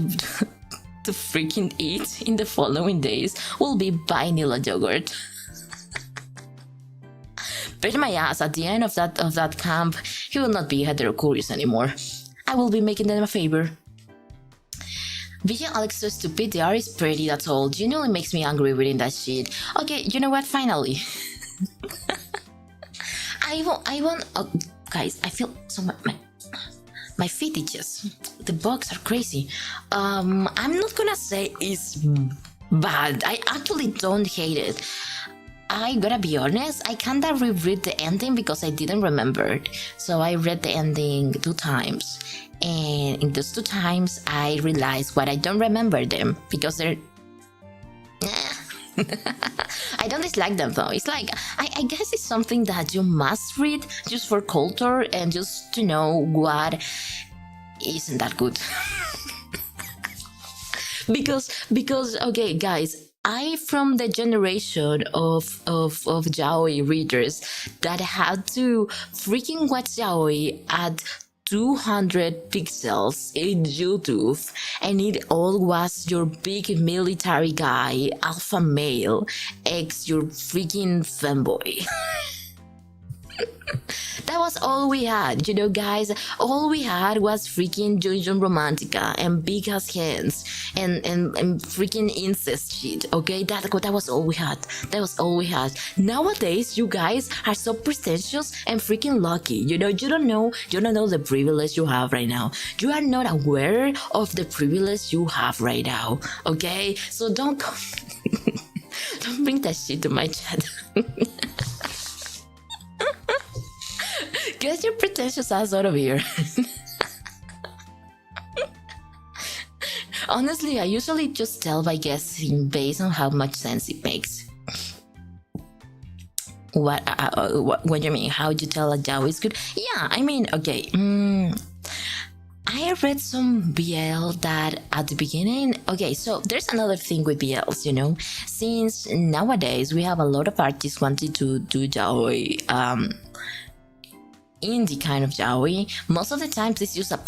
freaking eat in the following days will be vanilla yogurt. Bet my ass at the end of that camp, he will not be hetero-curious anymore. I will be making them a favor. Vijay Alex so stupid, the art is pretty, that's all. Genuinely makes me angry reading that shit. Okay, you know what, finally. I want oh, guys, I feel so my feet itches. The bugs are crazy. I'm not gonna say it's bad. I actually don't hate it. I gotta be honest, I kinda reread the ending because I didn't remember it. So I read the ending 2 times. And in those 2 times, I realized what I don't remember them because they're... I don't dislike them though. It's like, I guess it's something that you must read just for culture and just to know what isn't that good. because okay guys, I from the generation of yaoi readers that had to freaking watch yaoi at 200 pixels in YouTube, and it all was your big military guy, alpha male, your freaking femboy. That was all we had, you know, guys. All we had was freaking Junjun Romantica and big ass hands and freaking incest shit. Okay, that was all we had. That was all we had. Nowadays, you guys are so pretentious and freaking lucky. You know, you don't know the privilege you have right now. You are not aware of the privilege you have right now. Okay, so don't don't bring that shit to my chat. Get your pretentious ass out of here. Honestly, I usually just tell by guessing based on how much sense it makes. What do you mean? How do you tell a yaoi is good? Yeah, I mean, okay. I read some BL that at the beginning... Okay, so there's another thing with BLs, you know? Since nowadays we have a lot of artists wanting to do yaoi, indie kind of yaoi, most of the times it's just a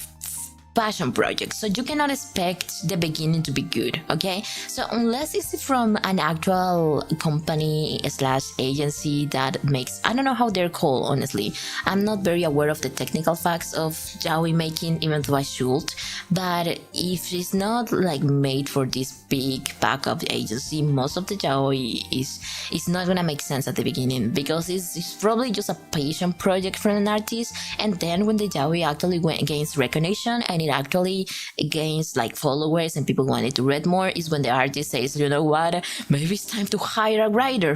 passion project, so you cannot expect the beginning to be good, okay? So unless it's from an actual company / agency that makes, I don't know how they're called, honestly. I'm not very aware of the technical facts of yaoi making, even though I should. But if it's not like made for this big backup agency, most of the yaoi is not gonna make sense at the beginning, because it's probably just a passion project for an artist, and then when the yaoi actually gains recognition and it actually gains like followers and people wanted to read more, is when the artist says, you know what, maybe it's time to hire a writer.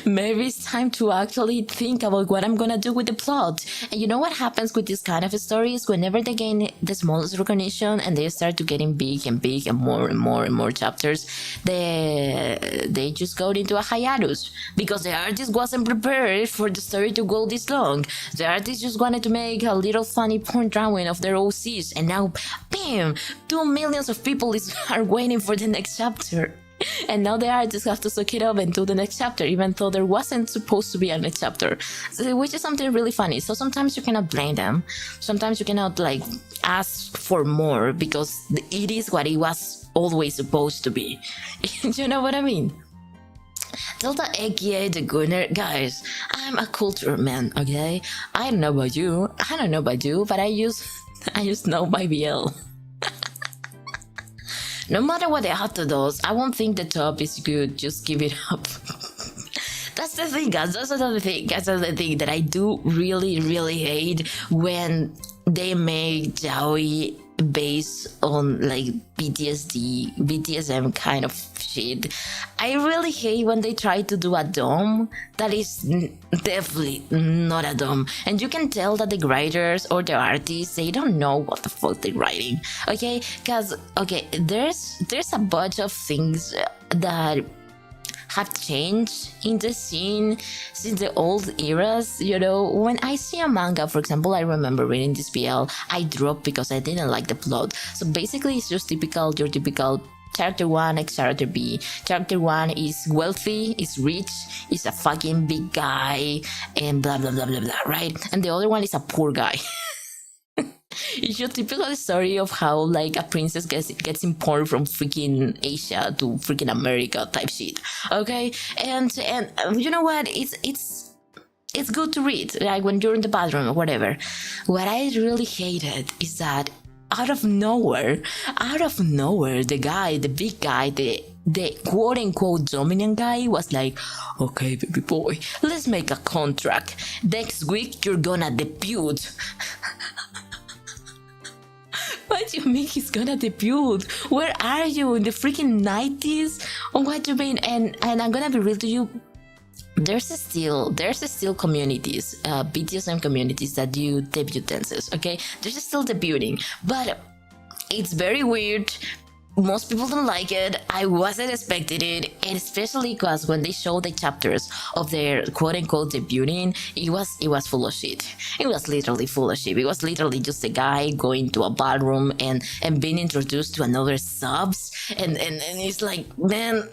maybe it's time to actually think about what I'm gonna do with the plot. And you know what happens with this kind of stories? Whenever they gain the smallest recognition and they start to getting big and big and more chapters, they just go into a hiatus because the artist wasn't prepared for the story to go this long. The artist just wanted to make a little funny point drawing of their OCs, and now, bam, 2 million of people are waiting for the next chapter. And now the artists have to suck it up and do the next chapter, even though there wasn't supposed to be a next chapter, which is something really funny. So sometimes you cannot blame them. Sometimes you cannot like ask for more because it is what it was always supposed to be. You know what I mean? Delta aka the Gunner, guys, I'm a culture man, okay? I don't know about you, but I just know my BL. No matter what the author does, I won't think the top is good, just give it up. That's the thing, guys, that's the thing that I do really hate when they make yaoi based on like BDSM kind of shit. I really hate when they try to do a dom that is definitely not a dom, and you can tell that the writers or the artists, they don't know what the fuck they're writing. Okay, because there's a bunch of things that have changed in the scene since the old eras. You know, when I see a manga, for example, I remember reading this BL, I dropped because I didn't like the plot. So basically it's just your typical character 1 x character B. Character 1 is wealthy, is rich, is a fucking big guy, and blah blah blah blah blah, right? And the other one is a poor guy. It's your typical story of how like a princess gets imported from freaking Asia to freaking America type shit. Okay, and you know what? It's good to read, like when you're in the bathroom or whatever. What I really hated is that out of nowhere, the big guy, the quote unquote dominant guy was like, okay, baby boy, let's make a contract. Next week you're gonna debut. What do you mean he's gonna debut? Where are you, in the freaking 90s? Oh, what do you mean? And I'm gonna be real to you. There's still communities, BDSM communities that do debut dances. Okay, there's still debuting, but it's very weird. Most people don't like it. I wasn't expecting it, and especially because when they showed the chapters of their quote-unquote debuting, it was full of shit. It was literally full of shit. It was literally just a guy going to a ballroom and being introduced to another subs, and it's like, man,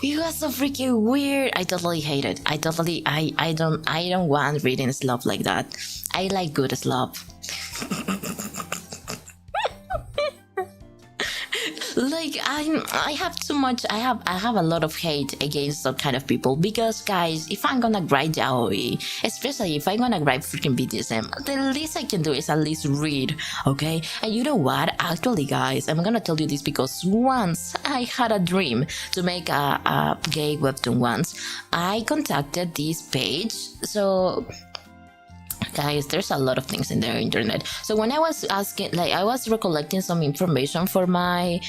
it was so freaking weird. I totally hate it. I don't want reading slop like that. I like good slop. Like I have a lot of hate against that kind of people, because guys, if I'm gonna write yaoi, especially if I'm gonna write freaking BDSM, the least I can do is at least read, okay? And you know what? Actually, guys, I'm gonna tell you this because once I had a dream to make a gay webtoon once. I contacted this page, so guys, there's a lot of things in the internet. So when I was asking, like, I was recollecting some information for my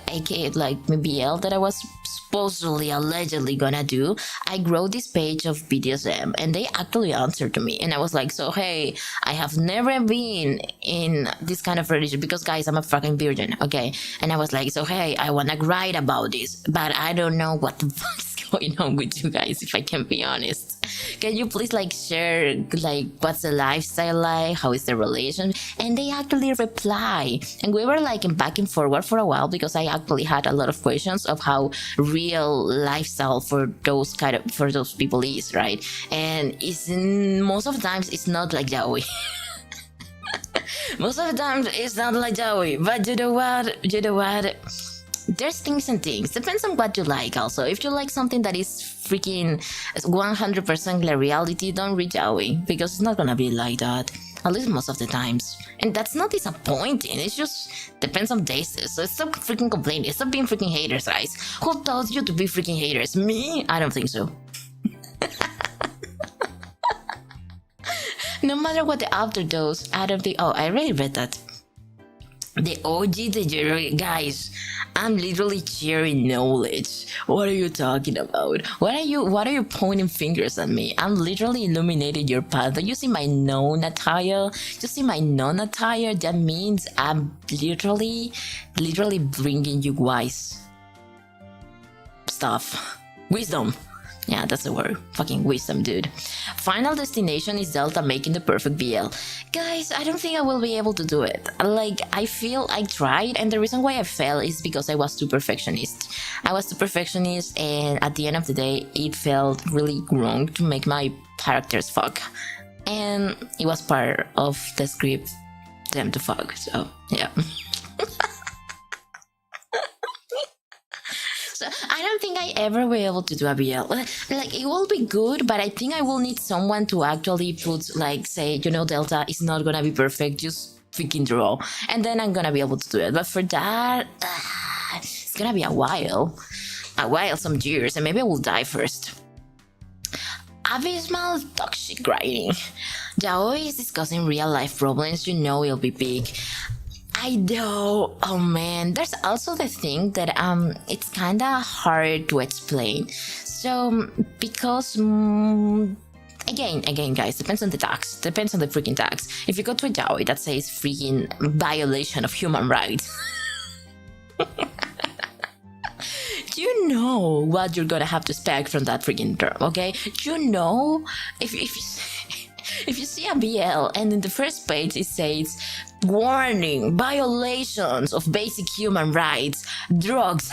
aka like BL that I was supposedly allegedly gonna do, I wrote this page of BDSM and they actually answered to me, and I was like, so hey, I have never been in this kind of religion, because guys, I'm a fucking virgin, okay? And I was like, so hey, I wanna write about this, but I don't know what the fuck's going on with you guys, if I can be honest. Can you please like share like what's the lifestyle like, how is the relation? And they actually reply, and we were like in back and forward for a while, because I actually had a lot of questions of how real lifestyle for those people is, right? And it's most of the times it's not like yaoi. Most of the time it's not like yaoi, but you know what? There's things and things. Depends on what you like also. If you like something that is freaking 100% reality, don't read yaoi, because it's not gonna be like that. At least most of the times. And that's not disappointing. It just depends on tastes. So stop freaking complaining. Stop being freaking haters, guys. Who told you to be freaking haters? Me? I don't think so. No matter what the author does, I don't think... Oh, I already read that. The OG guys, I'm literally sharing knowledge. What are you talking about? What are you pointing fingers at me? I'm literally illuminating your path. Do you see my known attire? You see my known attire? That means I'm literally bringing you wise stuff. Wisdom. Yeah, that's the word. Fucking wisdom, dude. Final destination is Delta making the perfect BL. Guys, I don't think I will be able to do it. Like, I feel I tried, and the reason why I failed is because I was too perfectionist. And at the end of the day, it felt really wrong to make my characters fuck. And it was part of the script, them to fuck, so, yeah. I don't think I ever will be able to do a BL. Like, it will be good, but I think I will need someone to actually put, like, say, Delta is not gonna be perfect, just freaking draw. And then I'm gonna be able to do it. But for that, it's gonna be a while, some years, and maybe I will die first. Abysmal toxic writing. Yaoi is discussing real life problems, it'll be big. I know. Oh man, there's also the thing that it's kind of hard to explain. So because again, guys, depends on the tags. Depends on the freaking tags. If you go to a yaoi that says freaking violation of human rights, you know what you're gonna have to expect from that freaking term. Okay, if you see a BL and in the first page it says warning, violations of basic human rights, drugs.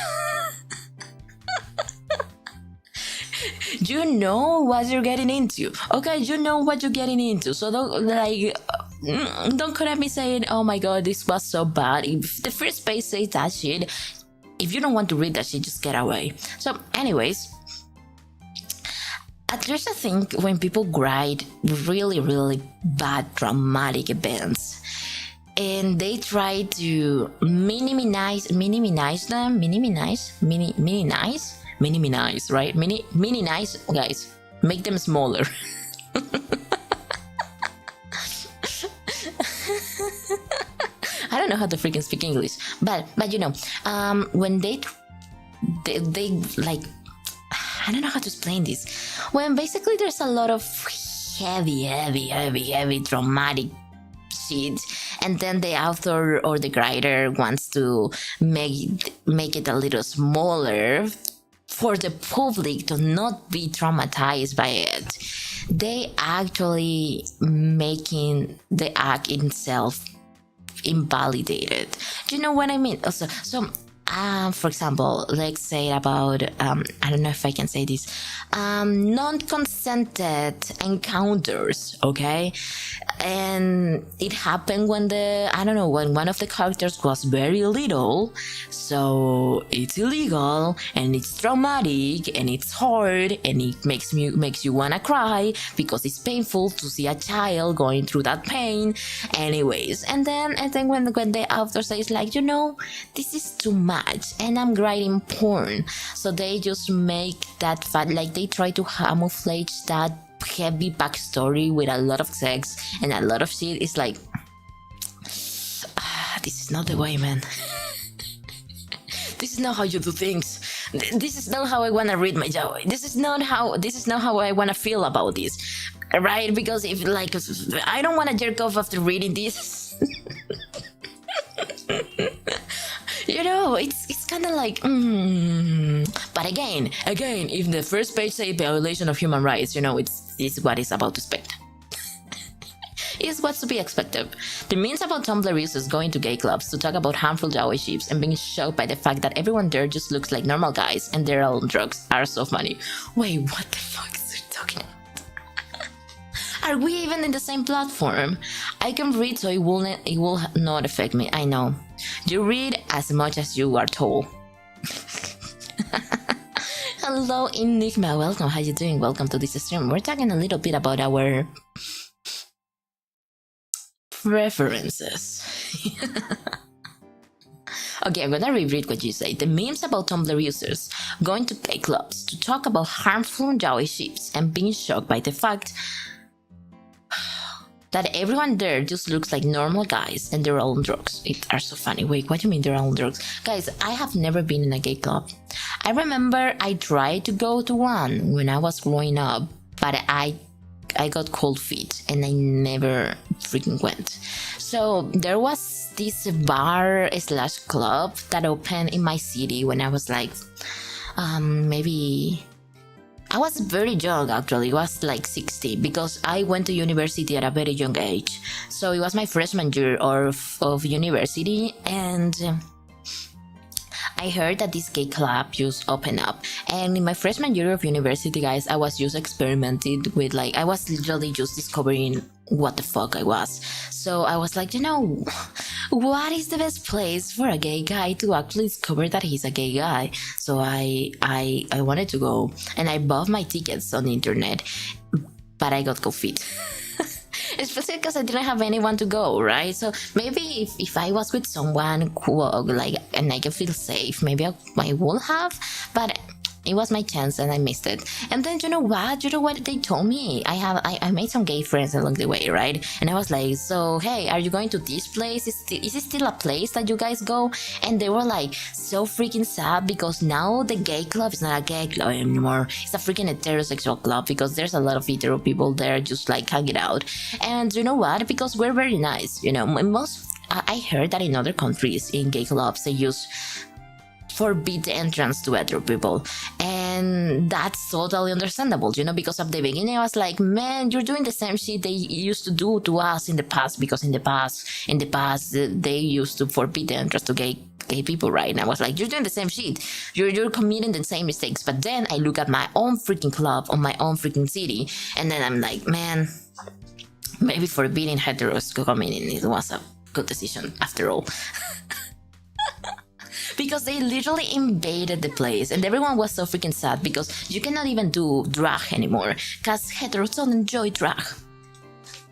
You know what you're getting into. Okay, you know what you're getting into. So don't come at me saying, oh my god, this was so bad. If the first page says that shit, if you don't want to read that shit, just get away. So anyways, there's a thing when people write really bad traumatic events, and they try to minimize, right? Minimize, guys, make them smaller. I don't know how to freaking speak English, but when they like, I don't know how to explain this. When basically there's a lot of heavy traumatic shit, and then the author or the writer wants to make it a little smaller for the public to not be traumatized by it, they actually making the act itself invalidated. Do you know what I mean? Also, so for example, let's say about I don't know if I can say this, non-consented encounters, okay? And it happened when when one of the characters was very little, so it's illegal and it's traumatic and it's hard and it makes you wanna cry because it's painful to see a child going through that pain. Anyways, and then when the author says like, this is too much and I'm writing porn, so they just make that like they try to camouflage that heavy backstory with a lot of sex and a lot of shit. It's like, this is not the way, man. This is not how you do things. This is not how I want to read my yaoi. This is not how I want to feel about this, right? Because if like I don't want to jerk off after reading this. It's kind of like, But again, if the first page says violation of human rights, it's what is about to expect. It's what's to be expected. The memes about Tumblr users going to gay clubs to talk about harmful yaoi ships and being shocked by the fact that everyone there just looks like normal guys and they're all on drugs are so funny. Wait, what the fuck is he talking about? Are we even in the same platform? I can read, so it will not affect me. I know. You read as much as you are told. Hello, Enigma. Welcome. How you doing? Welcome to this stream. We're talking a little bit about our preferences. Okay, I'm gonna reread what you say. The memes about Tumblr users going to gay clubs to talk about harmful yaoi ships and being shocked by the fact that everyone there just looks like normal guys and they're all on drugs. It are so funny. Wait, what do you mean they're all on drugs? Guys, I have never been in a gay club. I remember I tried to go to one when I was growing up, but I got cold feet and I never freaking went. So there was this bar slash club that opened in my city when I was like, maybe I was very young actually. It was like 60 because I went to university at a very young age. So it was my freshman year of university, and I heard that this gay club just opened up. And in my freshman year of university, guys, I was just experimented with, like, I was literally just discovering what the fuck I was. So I was like, what is the best place for a gay guy to actually discover that he's a gay guy? So I wanted to go, and I bought my tickets on the internet, but I got cold feet. Especially because I didn't have anyone to go, right? So maybe if I was with someone who, like, and I could feel safe, maybe I would have, but it was my chance and I missed it. And then you know what they told me? I made some gay friends along the way, right? And I was like, so hey, are you going to this place? Is it still a place that you guys go? And they were like so freaking sad because now the gay club is not a gay club anymore. It's a freaking heterosexual club because there's a lot of hetero people there just like hanging out. And you know what? Because we're very nice, I heard that in other countries in gay clubs they use forbid the entrance to hetero people, and that's totally understandable, because at the beginning I was like, man, you're doing the same shit they used to do to us in the past, because in the past they used to forbid the entrance to gay people, right? And I was like, you're doing the same shit, you're committing the same mistakes. But then I look at my own freaking club on my own freaking city, and then I'm like, man, maybe forbidding heteros coming in, it was a good decision after all. Because they literally invaded the place and everyone was so freaking sad because you cannot even do drag anymore because heteros don't enjoy drag.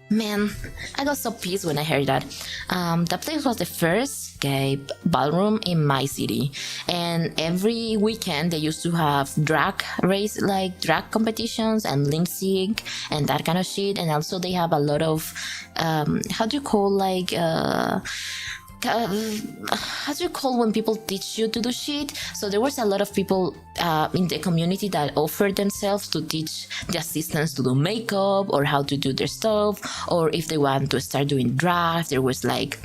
Man, I got so pissed when I heard that. That place was the first gay ballroom in my city, and every weekend they used to have drag race, like drag competitions and lip sync and that kind of shit. And also they have a lot of how do you call when people teach you to do shit? So there was a lot of people in the community that offered themselves to teach the assistants to do makeup or how to do their stuff, or if they want to start doing drag, there was like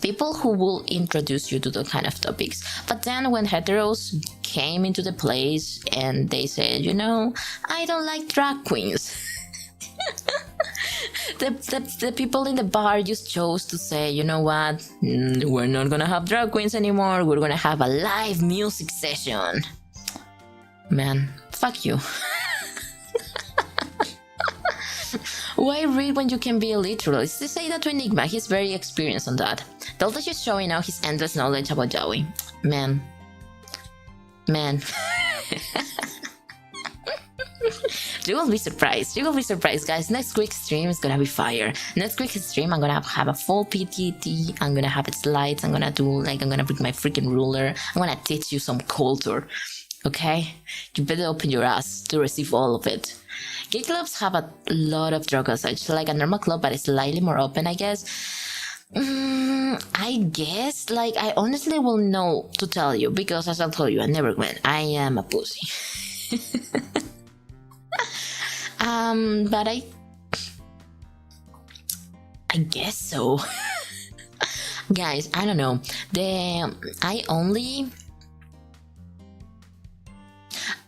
people who will introduce you to those kind of topics. But then when heteros came into the place and they said, I don't like drag queens. The people in the bar just chose to say, you know what, we're not gonna have drag queens anymore, we're gonna have a live music session. Man, fuck you. Why read when you can be a literalist? To say that to Enigma, he's very experienced on that. Delta is showing out his endless knowledge about yaoi. Man. You will be surprised, guys. Next week's stream is gonna be fire. Next week's stream, I'm gonna have a full PTT. I'm gonna have slides. I'm gonna bring my freaking ruler. I'm gonna teach you some culture. Okay? You better open your ass to receive all of it. Gay clubs have a lot of drug usage, like a normal club, but it's slightly more open, I guess. I guess, I honestly will know to tell you, because as I told you, I never went. I am a pussy. But I guess so. Guys, I don't know.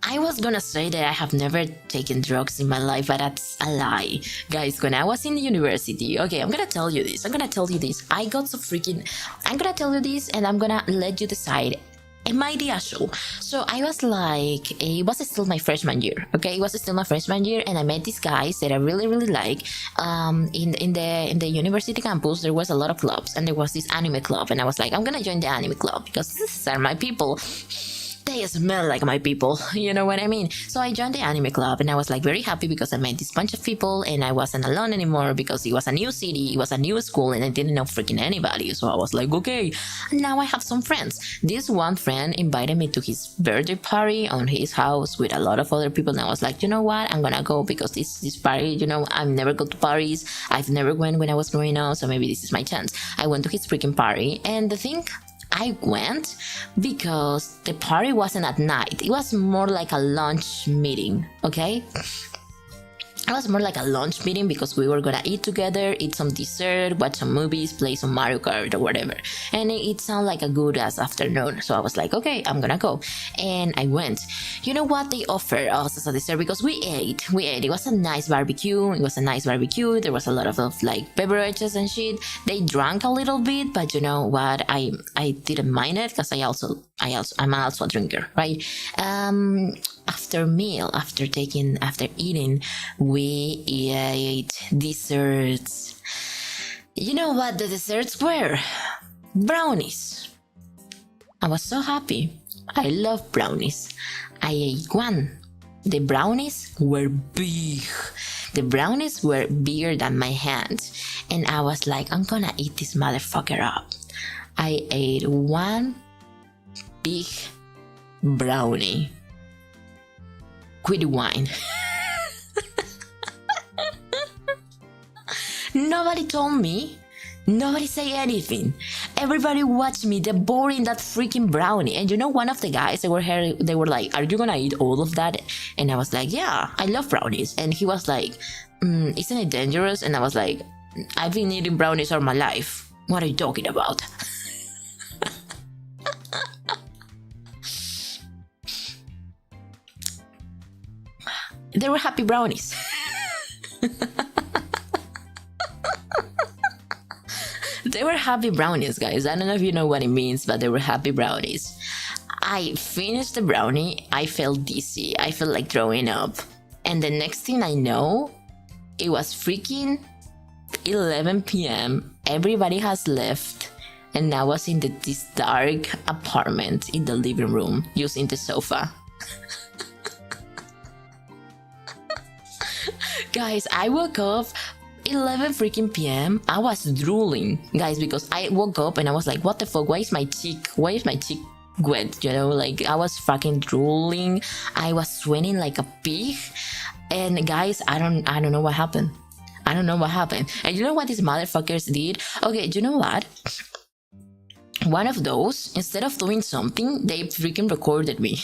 I was gonna say that I have never taken drugs in my life, but that's a lie. Guys, when I was in the university, okay, I'm gonna tell you this. I got so freaking... I'm gonna tell you this and I'm gonna let you decide. Am I the asshole? So I was like, it was still my freshman year, okay? It was still my freshman year, and I met these guys that I really, really like. In the university campus, there was a lot of clubs, and there was this anime club, and I was like, I'm gonna join the anime club because these are my people. they smell like my people. You know what I mean? So I joined the anime club and I was like very happy because I met this bunch of people and I wasn't alone anymore because it was a new city, it was a new school, and I didn't know freaking anybody. So I was like, okay, now I have some friends. This one friend invited me to his birthday party on his house with a lot of other people, and I was like, you know what, I'm gonna go because this party, you know, I've never go to parties, I've never went when I was growing up, so maybe this is my chance. I went to his freaking party, and the thing, I went because the party wasn't at night. It was more like a lunch meeting, okay? It was more like a lunch meeting because we were gonna eat together, eat some dessert, watch some movies, play some Mario Kart or whatever. And it sounded like a good ass afternoon. So I was like, okay, I'm gonna go. And I went. You know what they offered us as a dessert? Because we ate. It was a nice barbecue. There was a lot of like beverages and shit. They drank a little bit, but you know what? I didn't mind it because I'm also a drinker, right? After eating, we ate desserts. You know what the desserts were? Brownies. I was so happy. I love brownies. I ate one. The brownies were big. The brownies were bigger than my hand. And I was like, I'm gonna eat this motherfucker up. I ate one big brownie with wine. Nobody told me. Nobody say anything. Everybody watched me devouring that freaking brownie. And you know, one of the guys, they were like, are you gonna eat all of that? And I was like, yeah, I love brownies. And he was like, isn't it dangerous? And I was like, I've been eating brownies all my life. What are you talking about? They were happy brownies. They were happy brownies, guys. I don't know if you know what it means, but they were happy brownies. I finished the brownie. I felt dizzy. I felt like throwing up. And the next thing I know, it was freaking 11 p.m. Everybody has left. And I was in this dark apartment in the living room using the sofa. Guys, I woke up 11 freaking p.m. I was drooling, guys, because I woke up and I was like, what the fuck? Why is my cheek wet? You know, like I was fucking drooling. I was sweating like a pig. And guys, I don't know what happened. I don't know what happened. And you know what these motherfuckers did? Okay, you know what? One of those, instead of doing something, they freaking recorded me.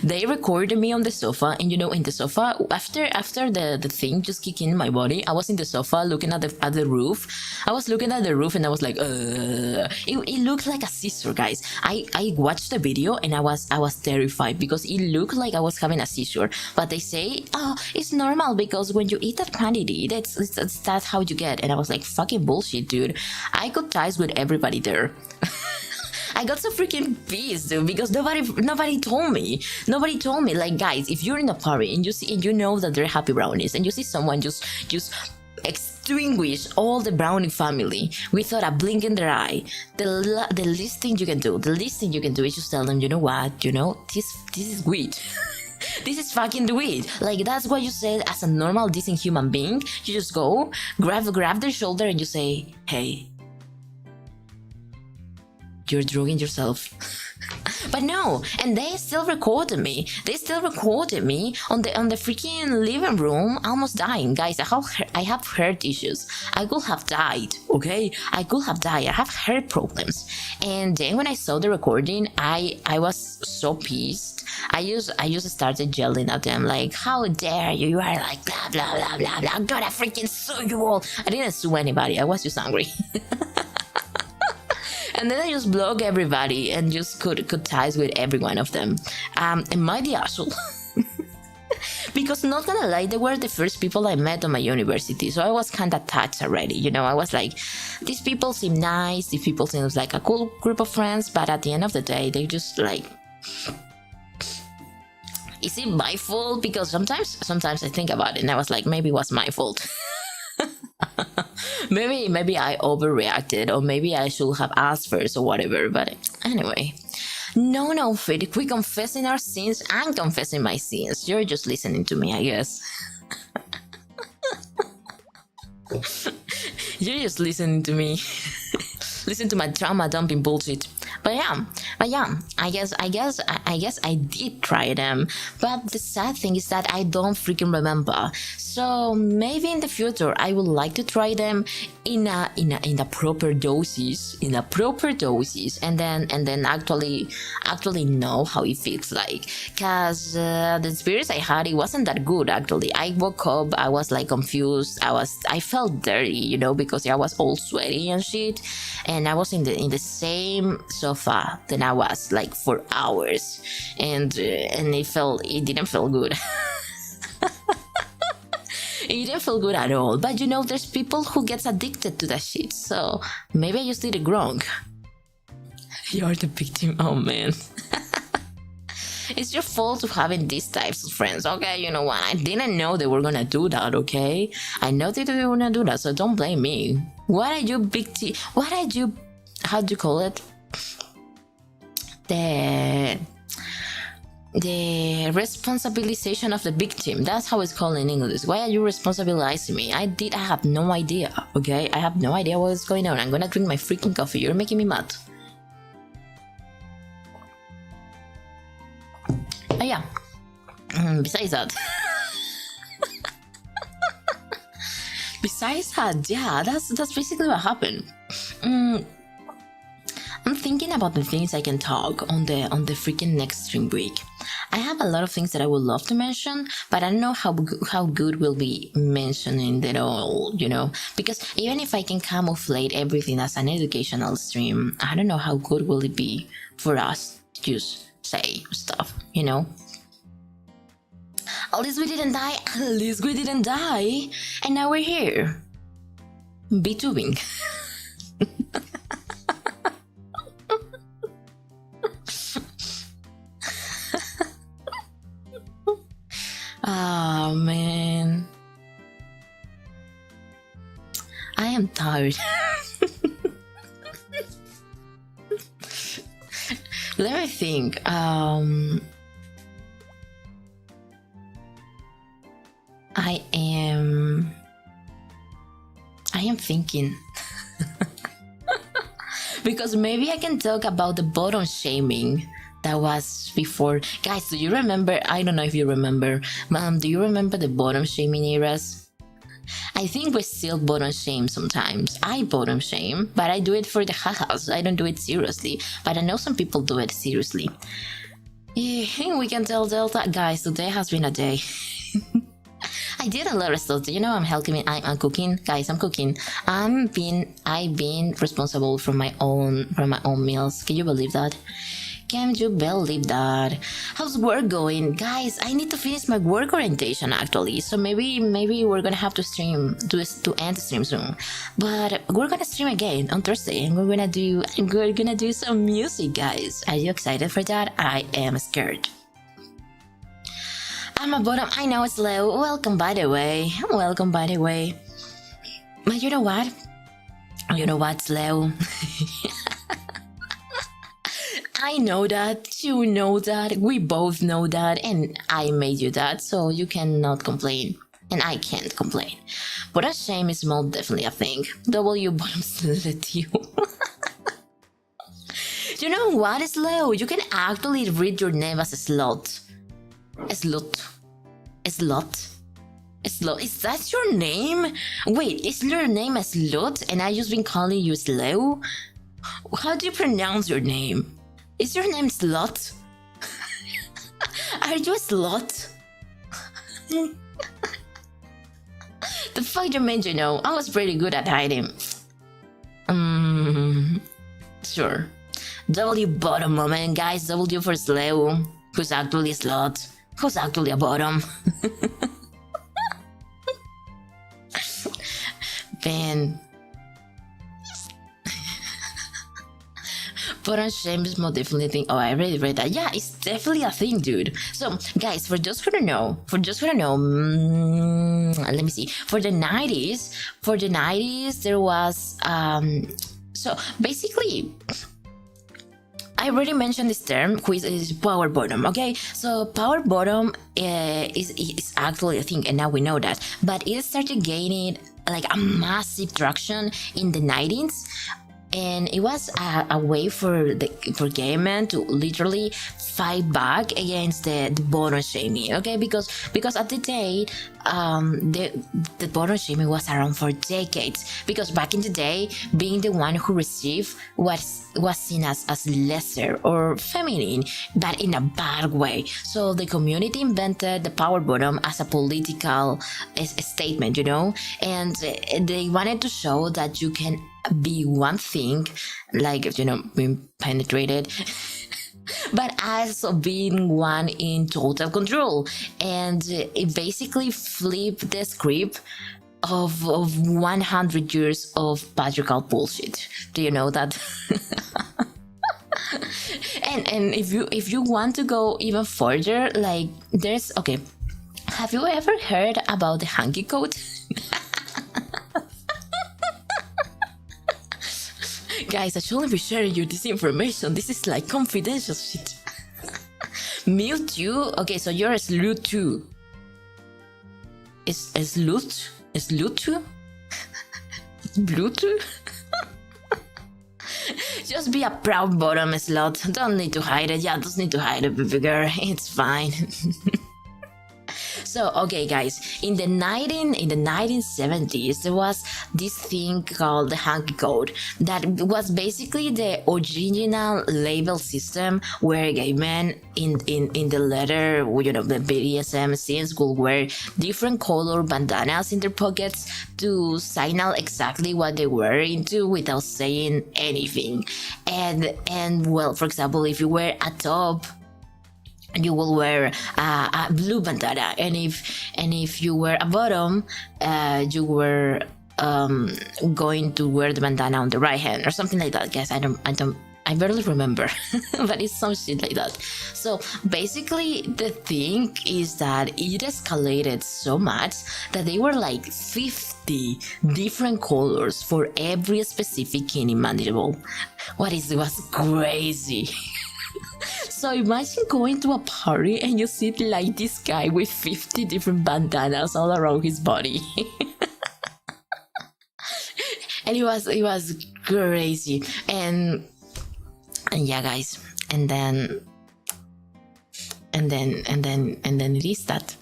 They recorded me on the sofa, and you know, in the sofa, after the thing just kicked in my body, I was in the sofa looking at the roof. I was looking at the roof and I was like, it looked like a seizure, guys. I watched the video and I was terrified because it looked like I was having a seizure. But they say, oh, it's normal because when you eat that quantity, that's how you get. And I was like, fucking bullshit, dude. I got ties with everybody there. I got so freaking pissed, dude, because nobody told me. Nobody told me. Like, guys, if you're in a party and you know that they're happy brownies and you see someone just extinguish all the brownie family without a blink in their eye, the least thing you can do is just tell them, you know what, you know, this is weed. This is fucking weed. Like, that's what you said as a normal, decent human being. You just go, grab their shoulder and you say, hey, you're drugging yourself. But no, and they still recorded me. On the freaking living room, almost dying. Guys, I have heart issues. I could have died, okay? I have heart problems. And then when I saw the recording, I was so pissed. I just started yelling at them like, how dare you? You are like blah blah blah blah blah. I'm gonna freaking sue you all. I didn't sue anybody. I was just angry. And then I just blocked everybody and just cut ties with every one of them. Am I the asshole? Because not gonna lie, they were the first people I met on my university, so I was kind of touched already. You know, I was like, these people seem nice, these people seem like a cool group of friends, but at the end of the day, they just like... Is it my fault? Because sometimes I think about it and I was like, maybe it was my fault. Maybe I overreacted, or maybe I should have asked first or whatever. But anyway, No, Freddy, we confessing our sins. I'm confessing my sins. You're just listening to me, I guess. You're just listening to me. Listen to my trauma dumping bullshit. But yeah, I guess I did try them. But the sad thing is that I don't freaking remember. So maybe in the future I would like to try them in a proper doses, and then actually know how it feels like. Cause the experience I had, it wasn't that good actually. I woke up, I was like confused, I felt dirty, you know, because I was all sweaty and shit, and I was in the same sofa than I was like for hours, and it didn't feel good. It didn't feel good at all. But you know, there's people who gets addicted to that shit, so maybe I just did it wrong. You're the victim. Oh man. It's your fault for having these types of friends, okay? You know what? I didn't know they were gonna do that, okay? I know that they were gonna do that, so don't blame me. What are you, big T? What are you? How do you call it? The responsibilization of the victim. That's how it's called in English. Why are you responsibilizing me? I have no idea, okay? I have no idea what's going on. I'm gonna drink my freaking coffee. You're making me mad. But yeah, besides that, yeah, that's basically what happened. I'm thinking about the things I can talk on the freaking next stream week. I have a lot of things that I would love to mention, but I don't know how good will be mentioning it all, you know? Because even if I can camouflage everything as an educational stream, I don't know how good will it be for us to just say stuff, you know? At least we didn't die, and now we're here. B-tubing. Oh man, I am tired. Let me think. I am thinking. Because maybe I can talk about the bottom shaming that was before. Guys, do you remember? I don't know if you remember. Do you remember the bottom shaming eras? I think we still bottom shame sometimes. I bottom shame, but I do it for the ha-has. I don't do it seriously. But I know some people do it seriously. Yeah, we can tell Delta. Guys, today has been a day. I did a lot of stuff. You know, I'm helping. I'm cooking, guys. I'm cooking. I've been responsible for my own meals. Can you believe that? Can you believe that? How's work going? Guys, I need to finish my work orientation actually. So maybe we're gonna have to stream to end the stream soon. But we're gonna stream again on Thursday, and we're gonna do some music, guys. Are you excited for that? I am scared. I'm a bottom. I know it's low. Welcome by the way. But you know what? You know what's low? I know that, you know that, we both know that, and I made you that, so you cannot complain. And I can't complain. But a shame is most definitely a thing. W bottom slit you. You know what is low? You can actually read your name as a slot. A slot. Is that your name? Wait, is your name a slot and I just been calling you slow? How do you pronounce your name? Is your name Slot? Are you a slot? The fuck you mean, you know? I was pretty good at hiding. Sure. W bottom moment, guys. W for slow. Who's actually a slot? Who's actually a bottom? Ben. Bottom shame is more definitely a thing. Oh, I already read that. Yeah, it's definitely a thing, dude. So, guys, for just who don't know, let me see. For the 90s, there was so basically, I already mentioned this term, which is power bottom. Okay, so power bottom is actually a thing, and now we know that. But it started gaining like a massive traction in the 90s. And it was a way for gay men to literally fight back against the bottom shaming, okay? Because at the day, the bottom shaming was around for decades. Because back in the day, being the one who received was seen as lesser or feminine, but in a bad way. So the community invented the power bottom as a political statement, you know, and they wanted to show that you can be one thing, like, you know, being penetrated, but also being one in total control. And it basically flipped the script of 100 years of patriarchal bullshit. Do you know that? and if you want to go even further, like, there's, okay, have you ever heard about the hanky code? Guys, I shouldn't be sharing you this information. This is like confidential shit. Mute you? Okay, so you're a slut too. Is slut? Is slut too? Bluetooth? Just be a proud bottom slut. Don't need to hide it. Yeah, don't need to hide it, baby girl. It's fine. So, okay, guys, in the 1970s, there was this thing called the hanky code that was basically the original label system where gay men in the letter, you know, the BDSM scenes would wear different color bandanas in their pockets to signal exactly what they were into without saying anything. And well, for example, if you wear a top, you will wear a blue bandana, and if you wear a bottom, you were going to wear the bandana on the right hand or something like that. Guys, I barely remember, but it's some shit like that. So basically, the thing is that it escalated so much that they were like 50 different colors for every specific kink imaginable. It was crazy. So imagine going to a party and you see like this guy with 50 different bandanas all around his body. And it was crazy. And yeah, guys. And then it is that.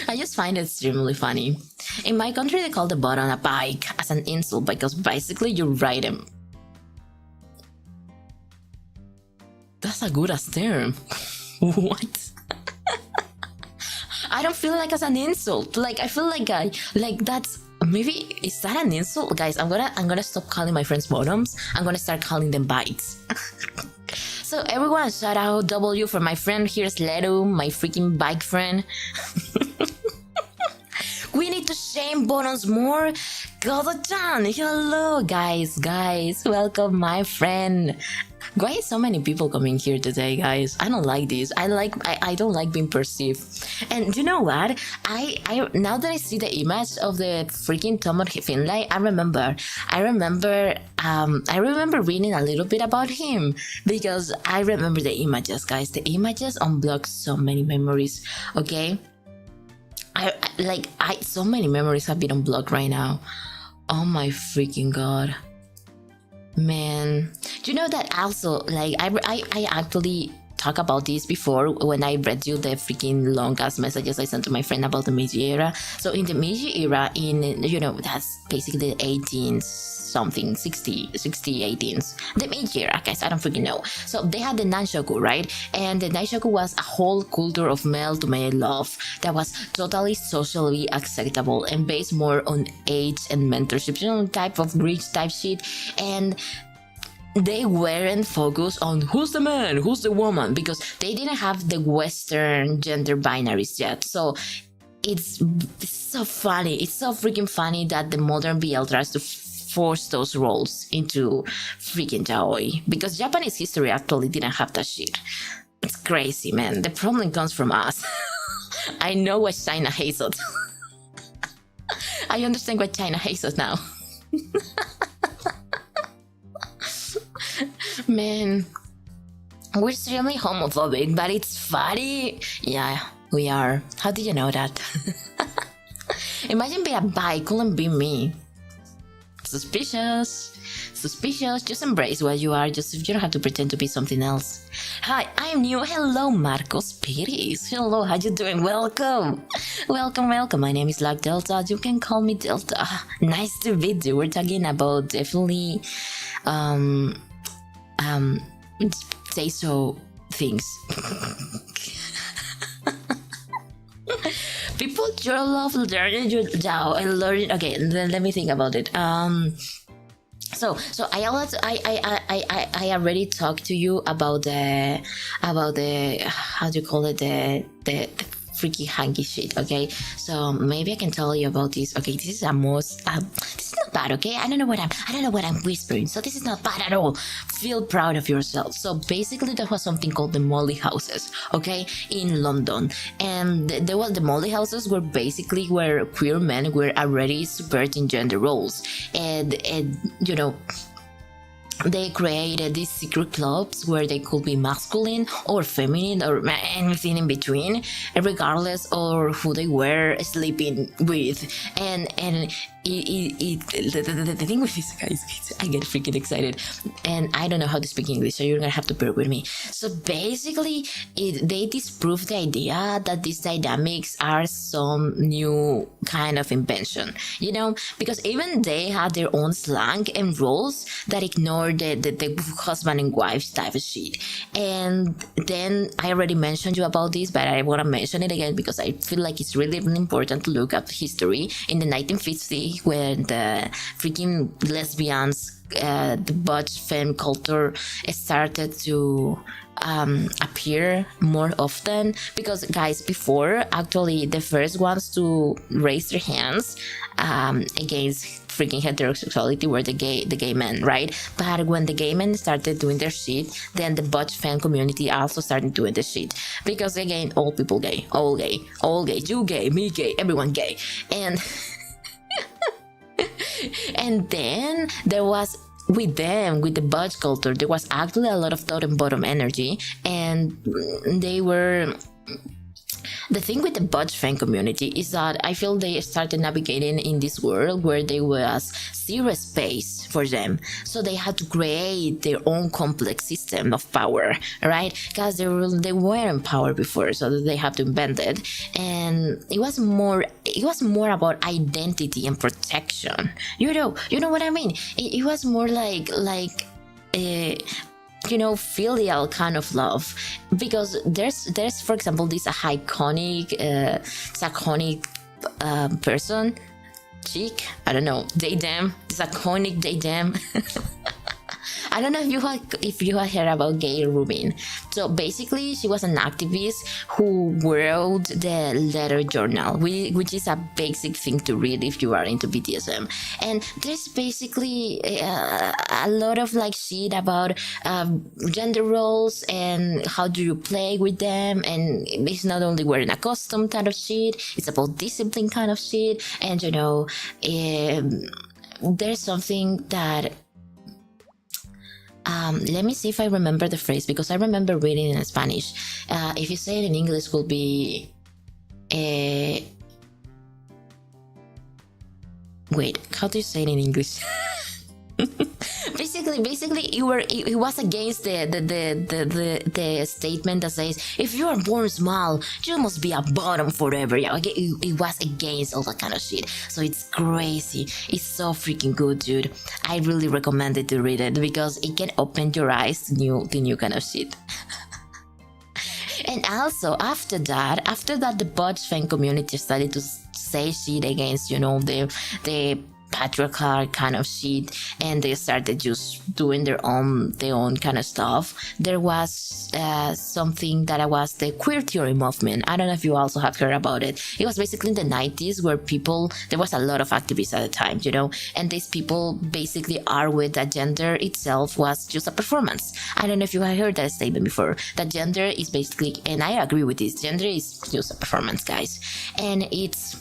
I just find it extremely funny. In my country, they call the button a bike as an insult because basically you ride him. That's a good ass term. What? I don't feel like it's an insult. Like, I feel like that's, maybe, is that an insult? Guys, I'm gonna stop calling my friends bottoms. I'm gonna start calling them bikes. So everyone, shout out W for my friend. Here's Leto, my freaking bike friend. We need to shame bottoms more. Godo-chan, hello guys, welcome my friend. Why is so many people coming here today, guys? I don't like this. I don't like being perceived. And you know what? I now that I see the image of the freaking Tom of Finlay, I remember reading a little bit about him because I remember the images, guys. The images unblock so many memories. Okay, so many memories have been unblocked right now. Oh my freaking god. Man, do you know that also, like, I actually talked about this before when I read you the freaking long ass messages I sent to my friend about the Meiji era. So in the Meiji era, you know, that's basically the 18s something, 60, 18s. The Meiji era, guys, I don't freaking know. So they had the Nanshoku, right? And the Nanshoku was a whole culture of male to male love that was totally socially acceptable and based more on age and mentorship, you know, type of rich type shit. And they weren't focused on who's the man, who's the woman, because they didn't have the Western gender binaries yet. So it's so funny. It's so freaking funny that the modern BL tries to force those roles into freaking yaoi, because Japanese history actually didn't have that shit. It's crazy, man. The problem comes from us. I know what China hates us. I understand what China hates us now. Man, we're extremely homophobic, but it's funny. Yeah, we are. How did you know that? Imagine being a bi, couldn't be me. Suspicious. Just embrace what you are. Just you don't have to pretend to be something else. Hi, I'm new. Hello, Marcos Piris. Hello, how you doing? Welcome. My name is Black Delta. You can call me Delta. Nice to meet you. We're talking about definitely say so things. People sure love learning and learning. Okay, then let me think about it. So I already talked to you about the how do you call it, the freaky hanky shit. Okay, so maybe I can tell you about this. Okay, this is a most this is not bad. Okay, I don't know what I'm whispering, so this is not bad at all. Feel proud of yourself. So basically there was something called the molly houses, okay, in London, and there was the molly houses were basically where queer men were already subverting gender roles, and you know, they created these secret clubs where they could be masculine or feminine or anything in between, regardless of who they were sleeping with. And the thing with this, guys, I get freaking excited, and I don't know how to speak English, so you're gonna have to bear with me. So basically, they disprove the idea that these dynamics are some new kind of invention, you know, because even they had their own slang and rules that ignore the husband and wife type of shit. And then I already mentioned you about this, but I want to mention it again because I feel like it's really important to look at history. In the 1950s, when the freaking lesbians, the butch femme culture started to appear more often, because guys, before, actually the first ones to raise their hands against freaking heterosexuality were the gay men, right? But when the gay men started doing their shit, then the butch fan community also started doing the shit, because again, all people gay, all gay, you gay, me gay, everyone gay. And and then there was, with the butch culture, there was actually a lot of top and bottom energy, and they were... The thing with the butch fan community is that I feel they started navigating in this world where there was zero space for them, so they had to create their own complex system of power, right? Because they weren't power before, so they had to invent it, and it was more about identity and protection. You know what I mean? It was more like you know, filial kind of love, because there's for example this iconic person, chick, I don't know, they them, this iconic they them. I don't know if you have heard about Gail Rubin. So basically, she was an activist who wrote the letter journal, which is a basic thing to read if you are into BDSM. And there's basically a lot of like shit about gender roles and how do you play with them. And it's not only wearing a costume kind of shit, it's about discipline kind of shit. And you know, there's something that... let me see if I remember the phrase, because I remember reading in Spanish. If you say it in English, will be... Wait, how do you say it in English? Basically, it was against the statement that says, if you are born small, you must be a bottom forever. Yeah, okay, it was against all that kind of shit. So it's crazy. It's so freaking good, dude. I really recommend it to read it, because it can open your eyes to new kind of shit. And also, after that, the butch fan community started to say shit against, you know, the patriarchal kind of shit, and they started just doing their own kind of stuff. There was something that was the queer theory movement. I don't know if you also have heard about it. It was basically in the 90s where there was a lot of activists at the time, you know, and these people basically argued that gender itself was just a performance. I don't know if you have heard that statement before, that gender is basically, and I agree with this, gender is just a performance, guys. And it's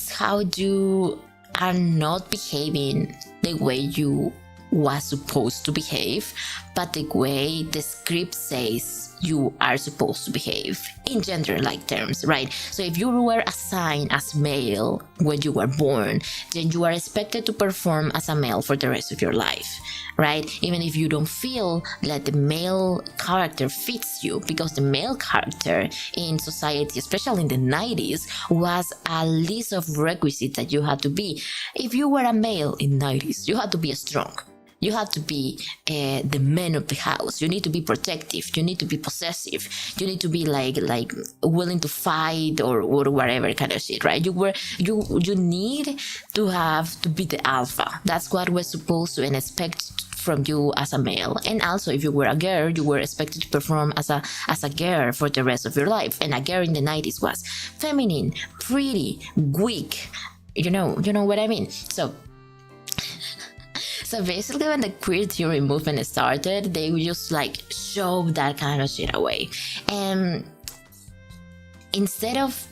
how you are not behaving the way you was supposed to behave, but the way the script says you are supposed to behave in gender-like terms, right? So if you were assigned as male when you were born, then you are expected to perform as a male for the rest of your life, right? Even if you don't feel that the male character fits you, because the male character in society, especially in the 90s, was a list of requisites that you had to be. If you were a male in 90s, you had to be strong. You have to be the man of the house. You need to be protective. You need to be possessive. You need to be like willing to fight or whatever kind of shit, right? You need to be the alpha. That's what we're supposed to and expect from you as a male. And also, if you were a girl, you were expected to perform as a girl for the rest of your life. And a girl in the 90s was feminine, pretty, weak. You know what I mean? So basically, when the queer theory movement started, they would just like shove that kind of shit away. And instead of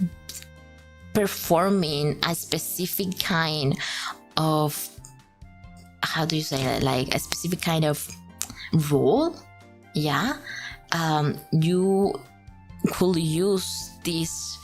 performing a specific kind of, how do you say that? Like a specific kind of role, yeah, you could use this.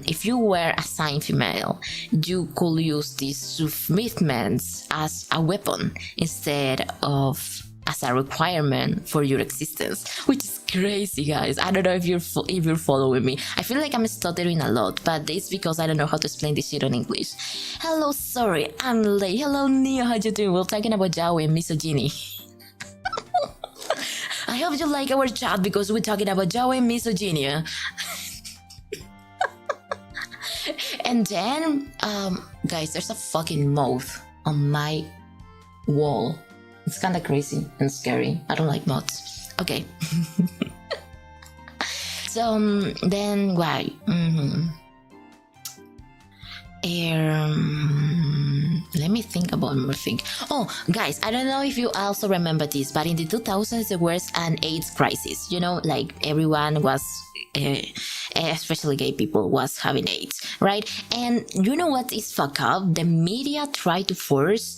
If you were assigned female, you could use these submittments as a weapon instead of as a requirement for your existence, which is crazy, guys. I don't know if you're following me. I feel like I'm stuttering a lot, but it's because I don't know how to explain this shit in English. Hello, sorry, I'm late. Hello, Nia, how you doing? We're talking about yaoi and misogyny. I hope you like our chat because we're talking about yaoi and misogyny. And then, guys, there's a fucking moth on my wall. It's kind of crazy and scary. I don't like moths. Okay. So, then why? Let me think about more thing. Oh, guys, I don't know if you also remember this, but in the 2000s, there was an AIDS crisis. You know, like everyone was... especially gay people was having AIDS, right? And you know what is fucked up? The media tried to force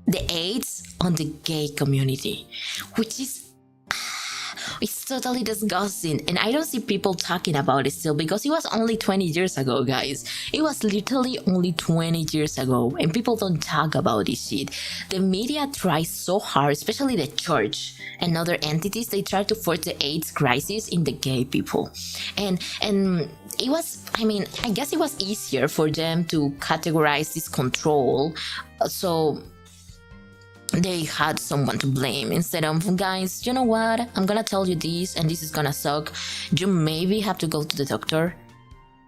the AIDS on the gay community, which is it's totally disgusting. And I don't see people talking about it still because it was only 20 years ago, guys. It was literally only 20 years ago and people don't talk about this shit. The media tries so hard, especially the church and other entities, they try to force the AIDS crisis in the gay people. And it was, I guess it was easier for them to categorize this control. So they had someone to blame instead of, guys, you know what? I'm gonna tell you this and this is gonna suck. You maybe have to go to the doctor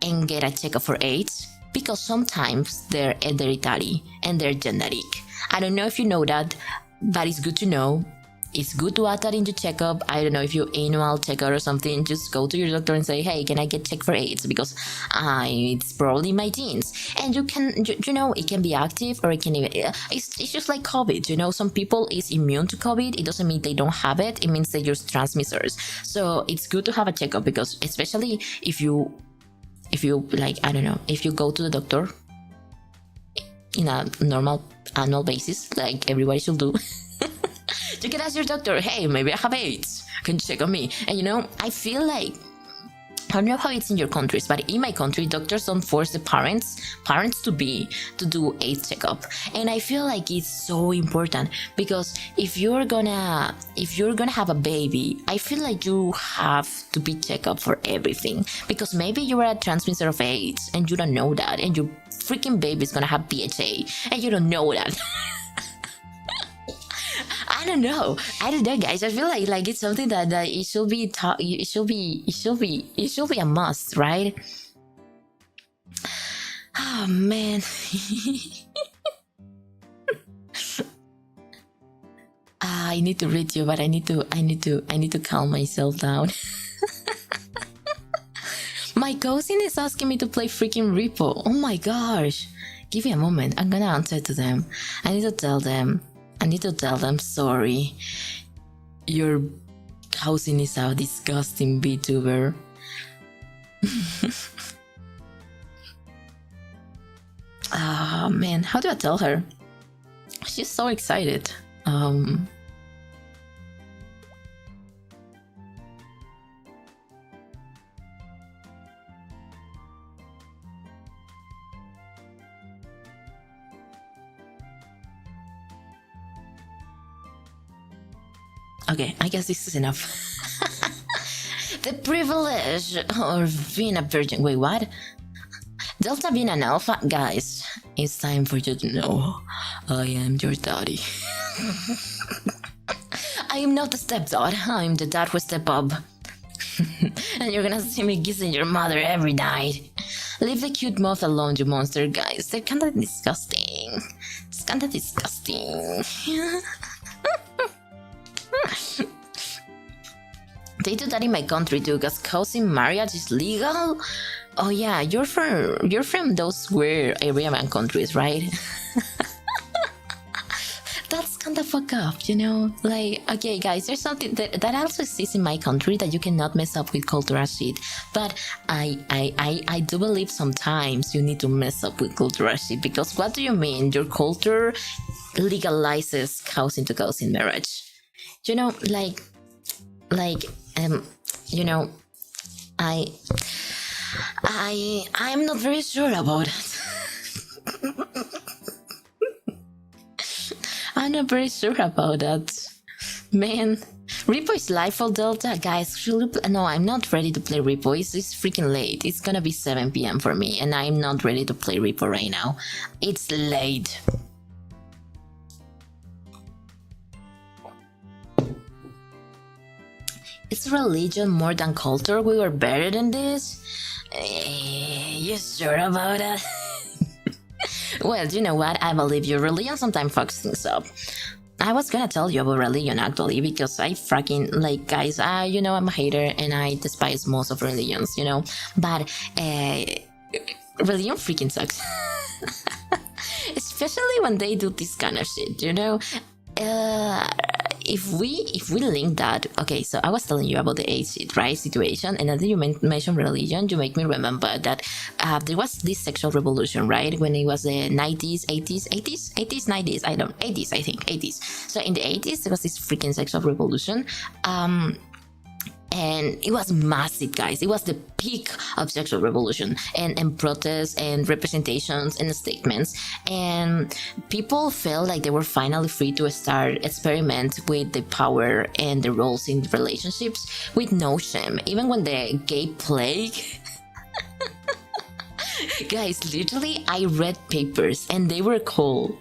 and get a checkup for AIDS because sometimes they're hereditary and they're genetic. I don't know if you know that, but it's good to know. It's good to add that in your checkup. I don't know if you annual checkup or something, just go to your doctor and say, hey, can I get checked for AIDS? Because it's probably my genes. And you can, you know, it can be active or it can even, it's just like COVID, you know, some people is immune to COVID. It doesn't mean they don't have it. It means they're just transmitters. So it's good to have a checkup because especially if you like, I don't know, if you go to the doctor in a normal annual basis, like everybody should do, you can ask your doctor, hey, maybe I have AIDS. Can you check on me? And you know, I feel like, I don't know how it's in your countries, but in my country, doctors don't force the parents to do AIDS checkup. And I feel like it's so important because if you're gonna have a baby, I feel like you have to be checked up for everything because maybe you are a transmitter of AIDS and you don't know that, and your freaking baby is gonna have PHA and you don't know that. I don't know, guys. I feel like it's something that it should be taught. It should be a must, right? Oh man. I need to read you, but I need to calm myself down. My cousin is asking me to play freaking Repo. Oh my gosh. Give me a moment. I'm gonna answer to them. I need to tell them, sorry. Your cousin is a disgusting VTuber. Oh man, how do I tell her? she's so excited. Okay, I guess this is enough. The privilege of being a virgin. Wait, what? Delta being an alpha? Guys, it's time for you to know I am your daddy. I am not the stepdad, I'm the dad who step up. And you're gonna see me kissing your mother every night. Leave the cute moth alone, you monster, guys. They're kinda disgusting. It's kinda disgusting. They do that in my country too, cause cousin marriage is legal. Oh yeah, you're from those weird Arabian countries, right? That's kinda fucked up, you know? Like, okay guys, there's something that also exists in my country that you cannot mess up with cultural shit. But I do believe sometimes you need to mess up with cultural shit, because what do you mean? Your culture legalizes cousin to cousin marriage. You know, you know, I'm not very sure about it. I'm not very sure about that. Man, Repo is live for Delta? Guys, no, I'm not ready to play Repo. It's freaking late. It's gonna be 7 p.m. for me, and I'm not ready to play Repo right now. It's late. Is religion more than culture? We were better than this? You sure about that? Well, you know what? I believe you. Religion sometimes fucks things up. I was gonna tell you about religion actually, because I fucking, like, guys, you know, I'm a hater and I despise most of religions, you know? But, religion freaking sucks. Especially when they do this kind of shit, you know? If we link that, okay, so I was telling you about the AIDS shit, right, situation, and as you mentioned religion, you make me remember that there was this sexual revolution, right, when it was the 90s, 80s, 90s, 80s, I think, 80s. So in the 80s, there was this freaking sexual revolution, and it was massive, guys. It was the peak of sexual revolution and protests and representations and statements. And people felt like they were finally free to start experiment with the power and the roles in relationships with no shame. Even when the gay plague... Guys, literally, I read papers and they were called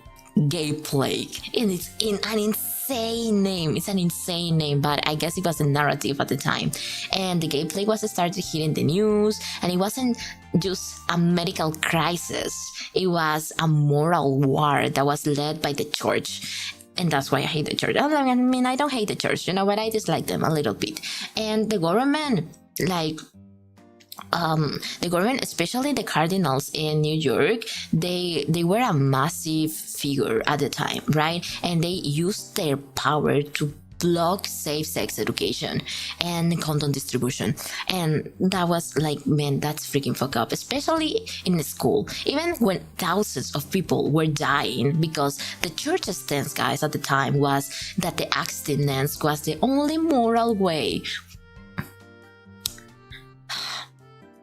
gay plague. And it's in an insane name. It's an insane name, but I guess it was a narrative at the time. And the gay plague was started hitting the news, and it wasn't just a medical crisis. It was a moral war that was led by the church. And that's why I hate the church. I mean, I don't hate the church, you know, but I dislike them a little bit. And the government, like, the government, especially the cardinals in New York, they were a massive figure at the time, right? And they used their power to block safe-sex education and condom distribution. And that was like, man, that's freaking fucked up, especially in school. Even when thousands of people were dying, because the church's stance, guys, at the time was that the abstinence was the only moral way.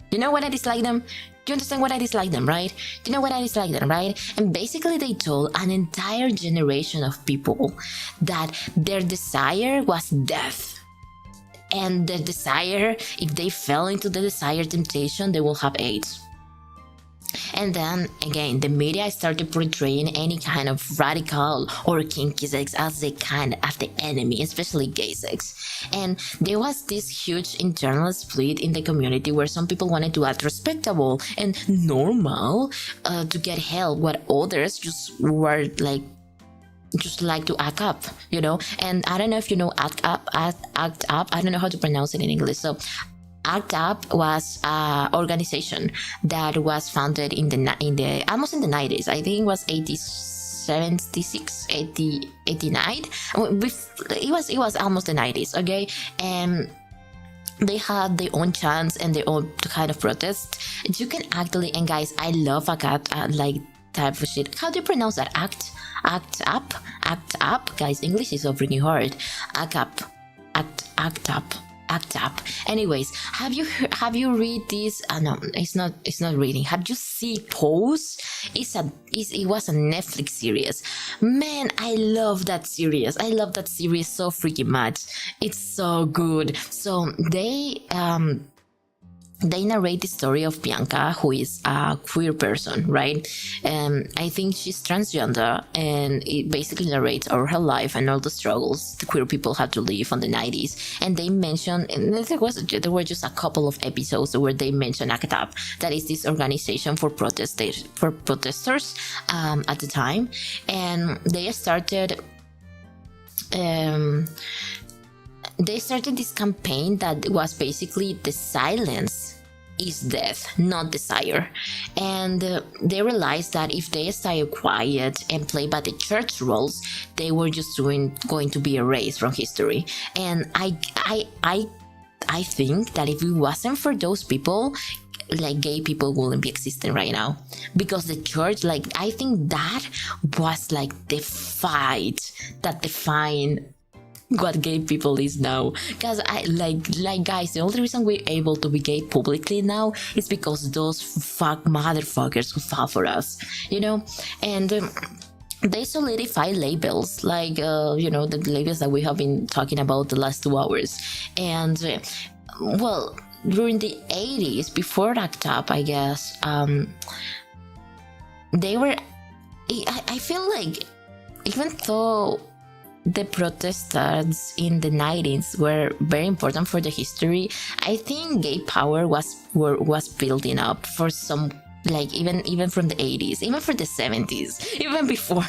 You know what I dislike them? Do you understand what I dislike them, right? You know what I dislike them, right? And basically they told an entire generation of people that their desire was death. And their desire, if they fell into the desired temptation, they will have AIDS. And then, again, the media started portraying any kind of radical or kinky sex as the enemy, especially gay sex. And there was this huge internal split in the community where some people wanted to act respectable and normal to get help, while others just were like, just like to act up, you know? And I don't know if you know act up, I don't know how to pronounce it in English. So ACT UP was an organization that was founded in the almost in the 90s. I think it was 76, 89. It was almost the 90s, okay? And they had their own chants and their own kind of protest. You can actually, and guys, I love like type of shit. How do you pronounce that? Act up, guys. English is so freaking hard. Act up. Anyways, have you read this? No, it's not reading. Have you seen Pose? It was a Netflix series. Man, I love that series. I love that series so freaking much. It's so good. So they narrate the story of Bianca, who is a queer person, right? I think she's transgender, and it basically narrates all her life and all the struggles the queer people had to live on the 90s. And they mentioned, and there were just a couple of episodes where they mentioned ACT UP, that is this organization for protesters at the time, and they started this campaign that was basically the silence is death, not desire. And they realized that if they stay quiet and play by the church rules, they were just going to be erased from history. And I think that if it wasn't for those people, like, gay people wouldn't be existing right now, because the church, like, I think that was like the fight that defined what gay people is now. Because I like guys, the only reason we're able to be gay publicly now is because those motherfuckers who fought for us, you know. And they solidify labels like the labels that we have been talking about the last 2 hours. And well, during the 80s, before ACT UP, I guess, they were, I feel like, even though the protesters in the 90s were very important for the history, I think gay power was building up for some, like, even from the 80s, even for the 70s, even before.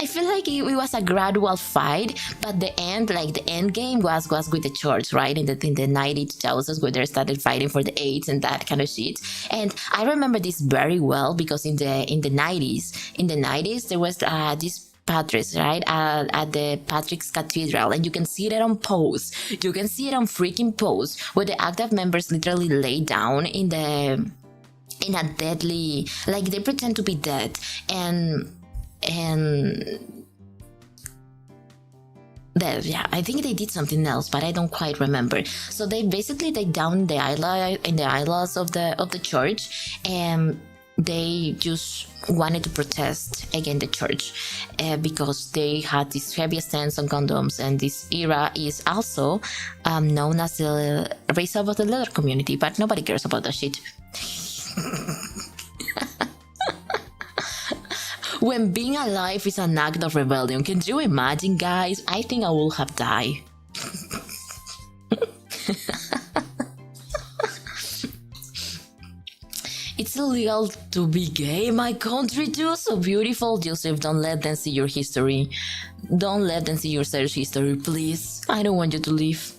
I feel like it was a gradual fight, but the end game was with the church, right? In the 90s, 2000s, where they started fighting for the AIDS and that kind of shit. And I remember this very well, because in the 90s there was this Patrick's, right, at the Patrick's Cathedral, and you can see it on Pose. You can see it on freaking Pose, where the ACT UP members literally lay down in a deadly, like, they pretend to be dead, and yeah, I think they did something else, but I don't quite remember. So they basically lay down in the aisles of the church, and they just wanted to protest against the church, because they had this heavy stance on condoms, and this era is also known as the race of the leather community, but nobody cares about that shit. When being alive is an act of rebellion, can you imagine, guys? I think I will have died. It's illegal to be gay in my country too. So beautiful, Joseph. Don't let them see your history. Don't let them see your search history, please. I don't want you to leave.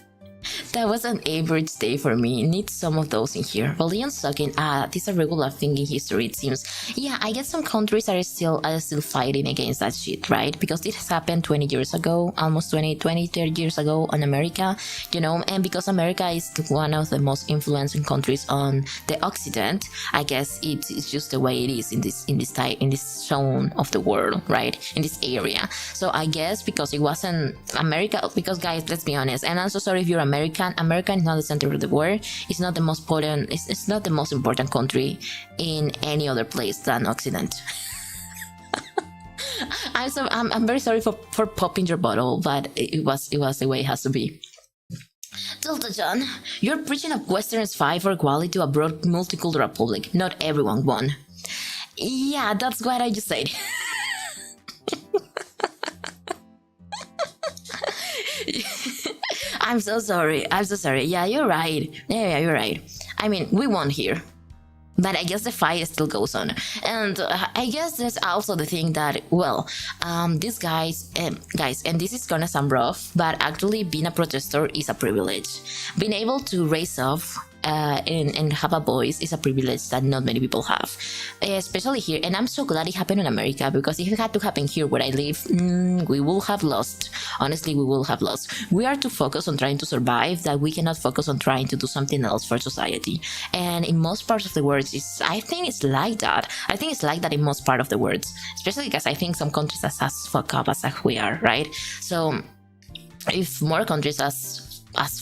That was an average day for me. Need some of those in here. Religion sucking. This is a regular thing in history, it seems. Yeah, I guess some countries are still fighting against that shit, right? Because this has happened 20 years ago, almost 30 years ago on America, and because America is one of the most influencing countries on the Occident, I guess it's just the way it is in this zone of the world, right? In this area. So I guess because it wasn't America, because guys, let's be honest, and I'm so sorry if you're America is not the center of the world. It's not the most important. It's not the most important country in any other place than Occident. I'm very sorry for popping your bottle, but it was the way it has to be. Delta John, you're preaching a Western's fight for equality to a broad multicultural public. Not everyone won. Yeah, that's what I just said. I'm so sorry. Yeah, you're right. Yeah, you're right. I mean, we won here. But I guess the fight still goes on. And I guess there's also the thing that, well, these guys, and this is gonna sound rough, but actually being a protester is a privilege. Being able to raise up and have a voice is a privilege that not many people have, especially here. And I'm so glad it happened in America, because if it had to happen here where I live, we will have lost. Honestly, we will have lost. We are too focused on trying to survive that we cannot focus on trying to do something else for society. And in most parts of the world, I think it's like that. I think it's like that in most part of the world, especially because I think some countries are as fucked up as we are, right? So if more countries as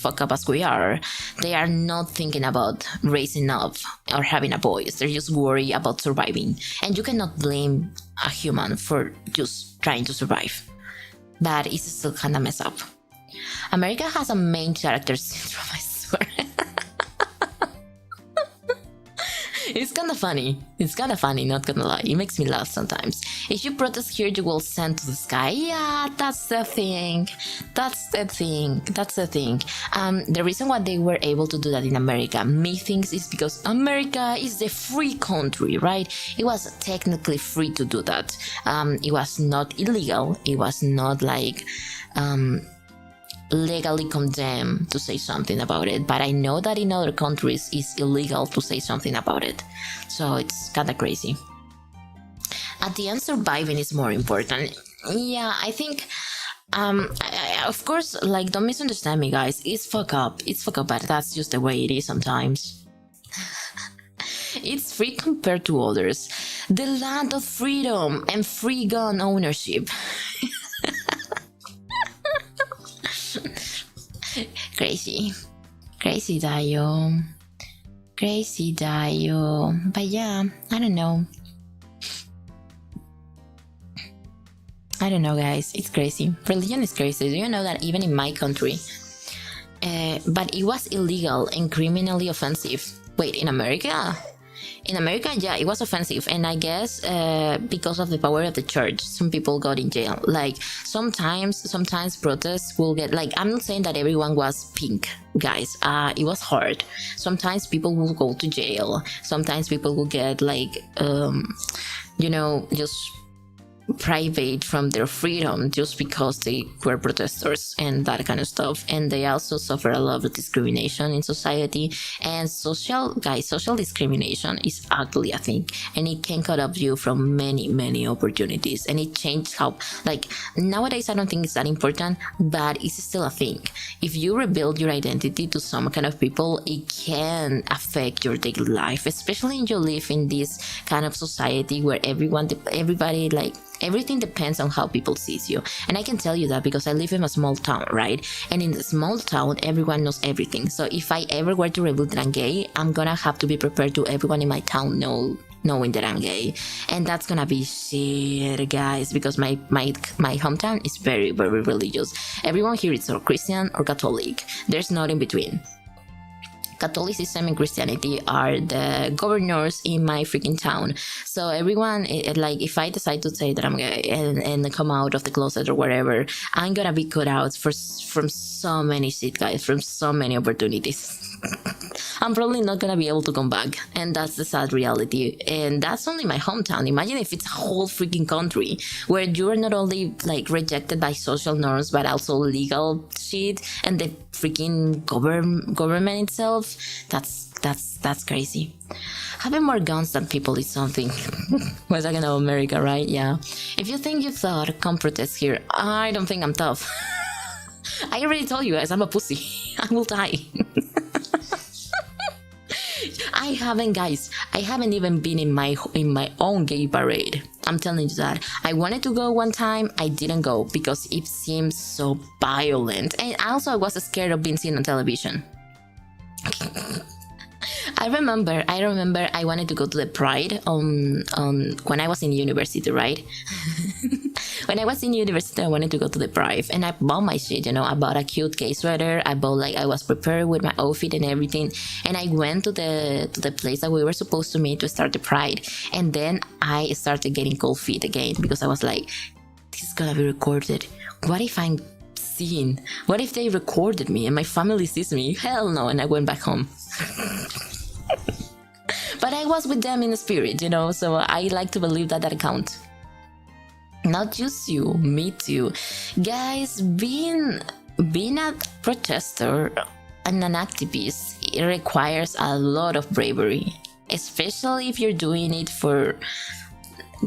fucked up as we are, they are not thinking about raising up or having a voice. They're just worried about surviving. And you cannot blame a human for just trying to survive. But it's still kind of messed up. America has a main character syndrome, I swear. It's kind of funny. It's kind of funny, not gonna lie. It makes me laugh sometimes. If you protest here, you will send to the sky. Yeah, that's the thing. That's the thing. The reason why they were able to do that in America, methinks, is because America is the free country, right? It was technically free to do that. It was not illegal. It was not like legally condemned to say something about it, but I know that in other countries it's illegal to say something about it, so it's kind of crazy. At the end, surviving is more important. Yeah, I think of course, like, don't misunderstand me, guys, it's fuck up, but that's just the way it is sometimes. It's free compared to others, the land of freedom and free gun ownership. Crazy Dio. But yeah, I don't know, guys, it's crazy. Religion is crazy. Do you know that even in my country, but it was illegal and criminally offensive. Wait, in America? In America, yeah, it was offensive, and I guess because of the power of the church, some people got in jail. Like, sometimes protests will get, like, I'm not saying that everyone was pink, guys. It was hard. Sometimes people will go to jail. Sometimes people will get, like, just private from their freedom just because they were protesters and that kind of stuff. And they also suffer a lot of discrimination in society. And social discrimination is ugly, I think, and it can cut off you from many opportunities. And it changed how, like, nowadays I don't think it's that important, but it's still a thing. If you rebuild your identity to some kind of people, it can affect your daily life, especially if you live in this kind of society where everybody, like, everything depends on how people sees you. And I can tell you that because I live in a small town, right? And in the small town, everyone knows everything. So if I ever were to reveal that I'm gay, I'm gonna have to be prepared to everyone in my town knowing that I'm gay. And that's gonna be shit, guys, because my hometown is very religious. Everyone here is or Christian or Catholic. There's not in between. Catholicism and Christianity are the governors in my freaking town. So everyone, like, if I decide to say that I'm gay and come out of the closet or whatever, I'm gonna be cut out from so many shit, guys, from so many opportunities. I'm probably not gonna be able to come back, and that's the sad reality. And that's only my hometown. Imagine if it's a whole freaking country where you are not only, like, rejected by social norms, but also legal shit and the freaking government itself. That's crazy. Having more guns than people is something. We're talking about America, right? Yeah. If you think you thought, come protest here. I don't think I'm tough. I already told you guys, I'm a pussy. I will die. I haven't even been in my own gay parade. I'm telling you that. I wanted to go one time, I didn't go because it seems so violent. And also I was scared of being seen on television. I remember I wanted to go to the Pride on when I was in university, right? When I was in university, I wanted to go to the Pride, and I bought my shit, I bought a cute gay sweater. I was prepared with my outfit and everything, and I went to the place that we were supposed to meet to start the Pride, and then I started getting cold feet again because I was like, this is gonna be recorded. What if I'm seen? What if they recorded me and my family sees me? Hell no. And I went back home. But I was with them in the spirit, so I like to believe that counts. Not just you, me too. Guys, being a protester, an activist, it requires a lot of bravery, especially if you're doing it for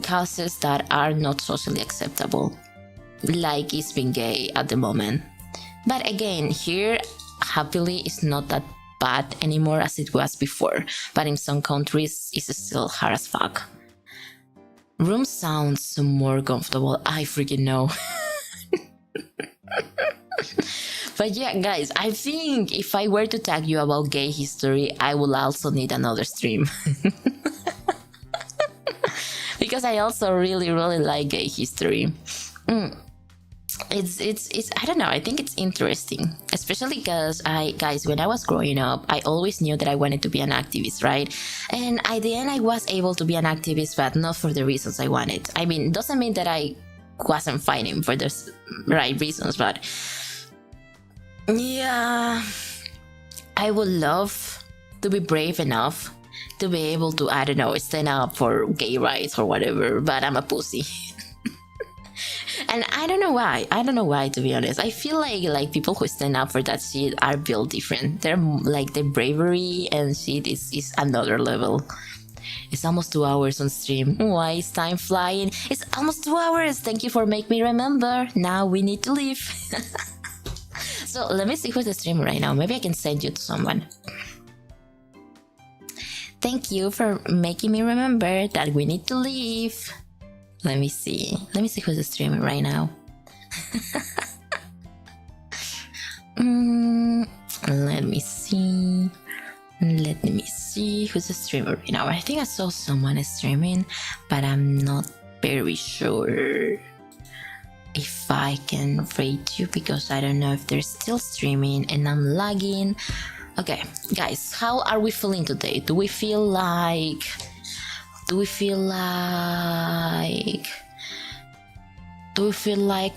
causes that are not socially acceptable, like it's being gay at the moment. But again, here, happily, it's not that bad anymore as it was before, but in some countries, it's still hard as fuck. Room sounds more comfortable, I freaking know. But yeah, guys, I think if I were to tag you about gay history, I will also need another stream. Because I also really like gay history. It's I don't know, I think it's interesting, especially because guys, when I was growing up, I always knew that I wanted to be an activist, right? And at the end, I was able to be an activist, but not for the reasons I wanted. I mean, doesn't mean that I wasn't fighting for the right reasons, but yeah, I would love to be brave enough to be able to, I don't know, stand up for gay rights or whatever, but I'm a pussy. And I don't know why, to be honest. I feel like people who stand up for that shit are built different. They're like, the bravery and shit is another level. It's almost 2 hours on stream. Why is time flying? It's almost 2 hours. Thank you for making me remember. Now we need to leave. So let me see who's the stream right now. Maybe I can send you to someone. Thank you for making me remember that we need to leave. Let me see who's the streamer right now. Let me see who's the streamer right now. I think I saw someone streaming, but I'm not very sure if I can rate you because I don't know if they're still streaming and I'm lagging. Okay, guys, how are we feeling today? Do we feel like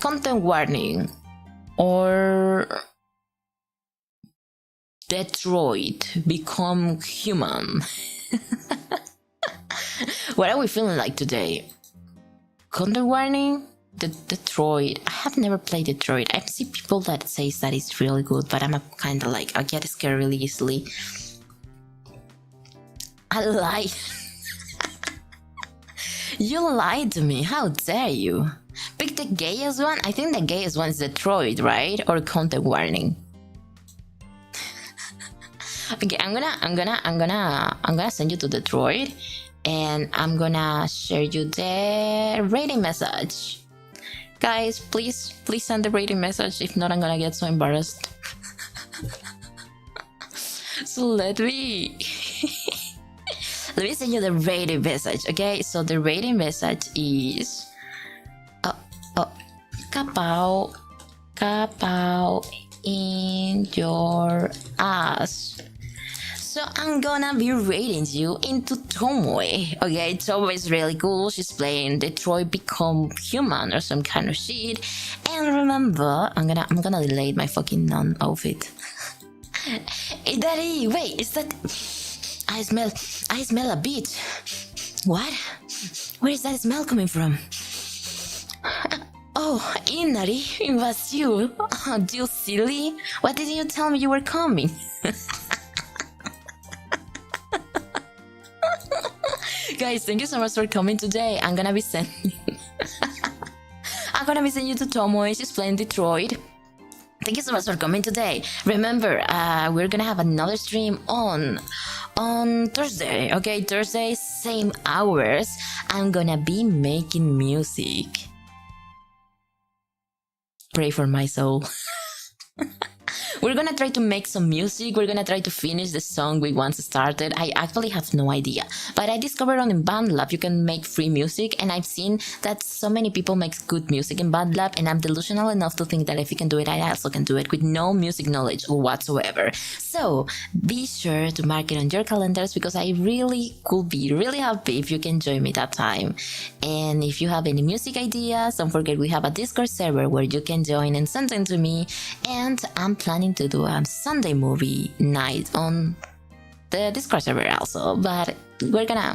content warning or Detroit become human? What are we feeling like today? Content warning? Detroit. I have never played Detroit. I've seen people that says that it's really good, but I'm kind of like, I get scared really easily. I lied. You lied to me. How dare you? Pick the gayest one. I think the gayest one is Detroit, right? Or content warning. Okay, I'm gonna send you to Detroit, and I'm gonna share you the rating message. Guys, please send the rating message. If not, I'm gonna get so embarrassed. So let me send you the rating message, okay? So the rating message is kapow in your ass. So I'm gonna be rating you into Tomoe. Okay, Tomoe is really cool. She's playing Detroit Become Human or some kind of shit. And remember, I'm gonna delete my fucking nun outfit. Hey, Daddy, wait, is that? I smell a bitch. What? Where is that smell coming from? Oh, Inari, it was you. Oh, you silly. Why didn't you tell me you were coming? Guys, thank you so much for coming today. I'm gonna be sending you to Tomoe. She's playing Detroit. Thank you so much for coming today. Remember, we're gonna have another stream on Thursday. Okay, Thursday, same hours. I'm gonna be making music. Pray for my soul. We're gonna try to make some music. We're gonna try to finish the song we once started. I actually have no idea, but I discovered on BandLab you can make free music, and I've seen that so many people make good music in BandLab, and I'm delusional enough to think that if you can do it, I also can do it with no music knowledge whatsoever. So be sure to mark it on your calendars because I really could be really happy if you can join me that time. And if you have any music ideas, don't forget we have a Discord server where you can join and send them to me. And I'm planning to do a Sunday movie night on the Discord server also, but we're gonna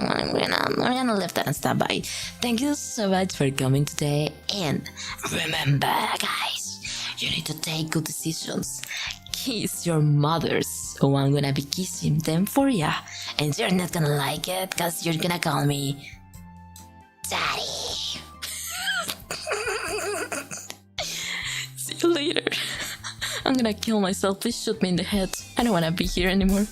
leave that and stop by. Thank you so much for coming today, and remember, guys, you need to take good decisions. kiss your mothers. Oh, I'm gonna be kissing them for ya. And you're not gonna like it, cause you're gonna call me Daddy. See you later. I'm gonna kill myself. Please shoot me in the head. I don't wanna be here anymore.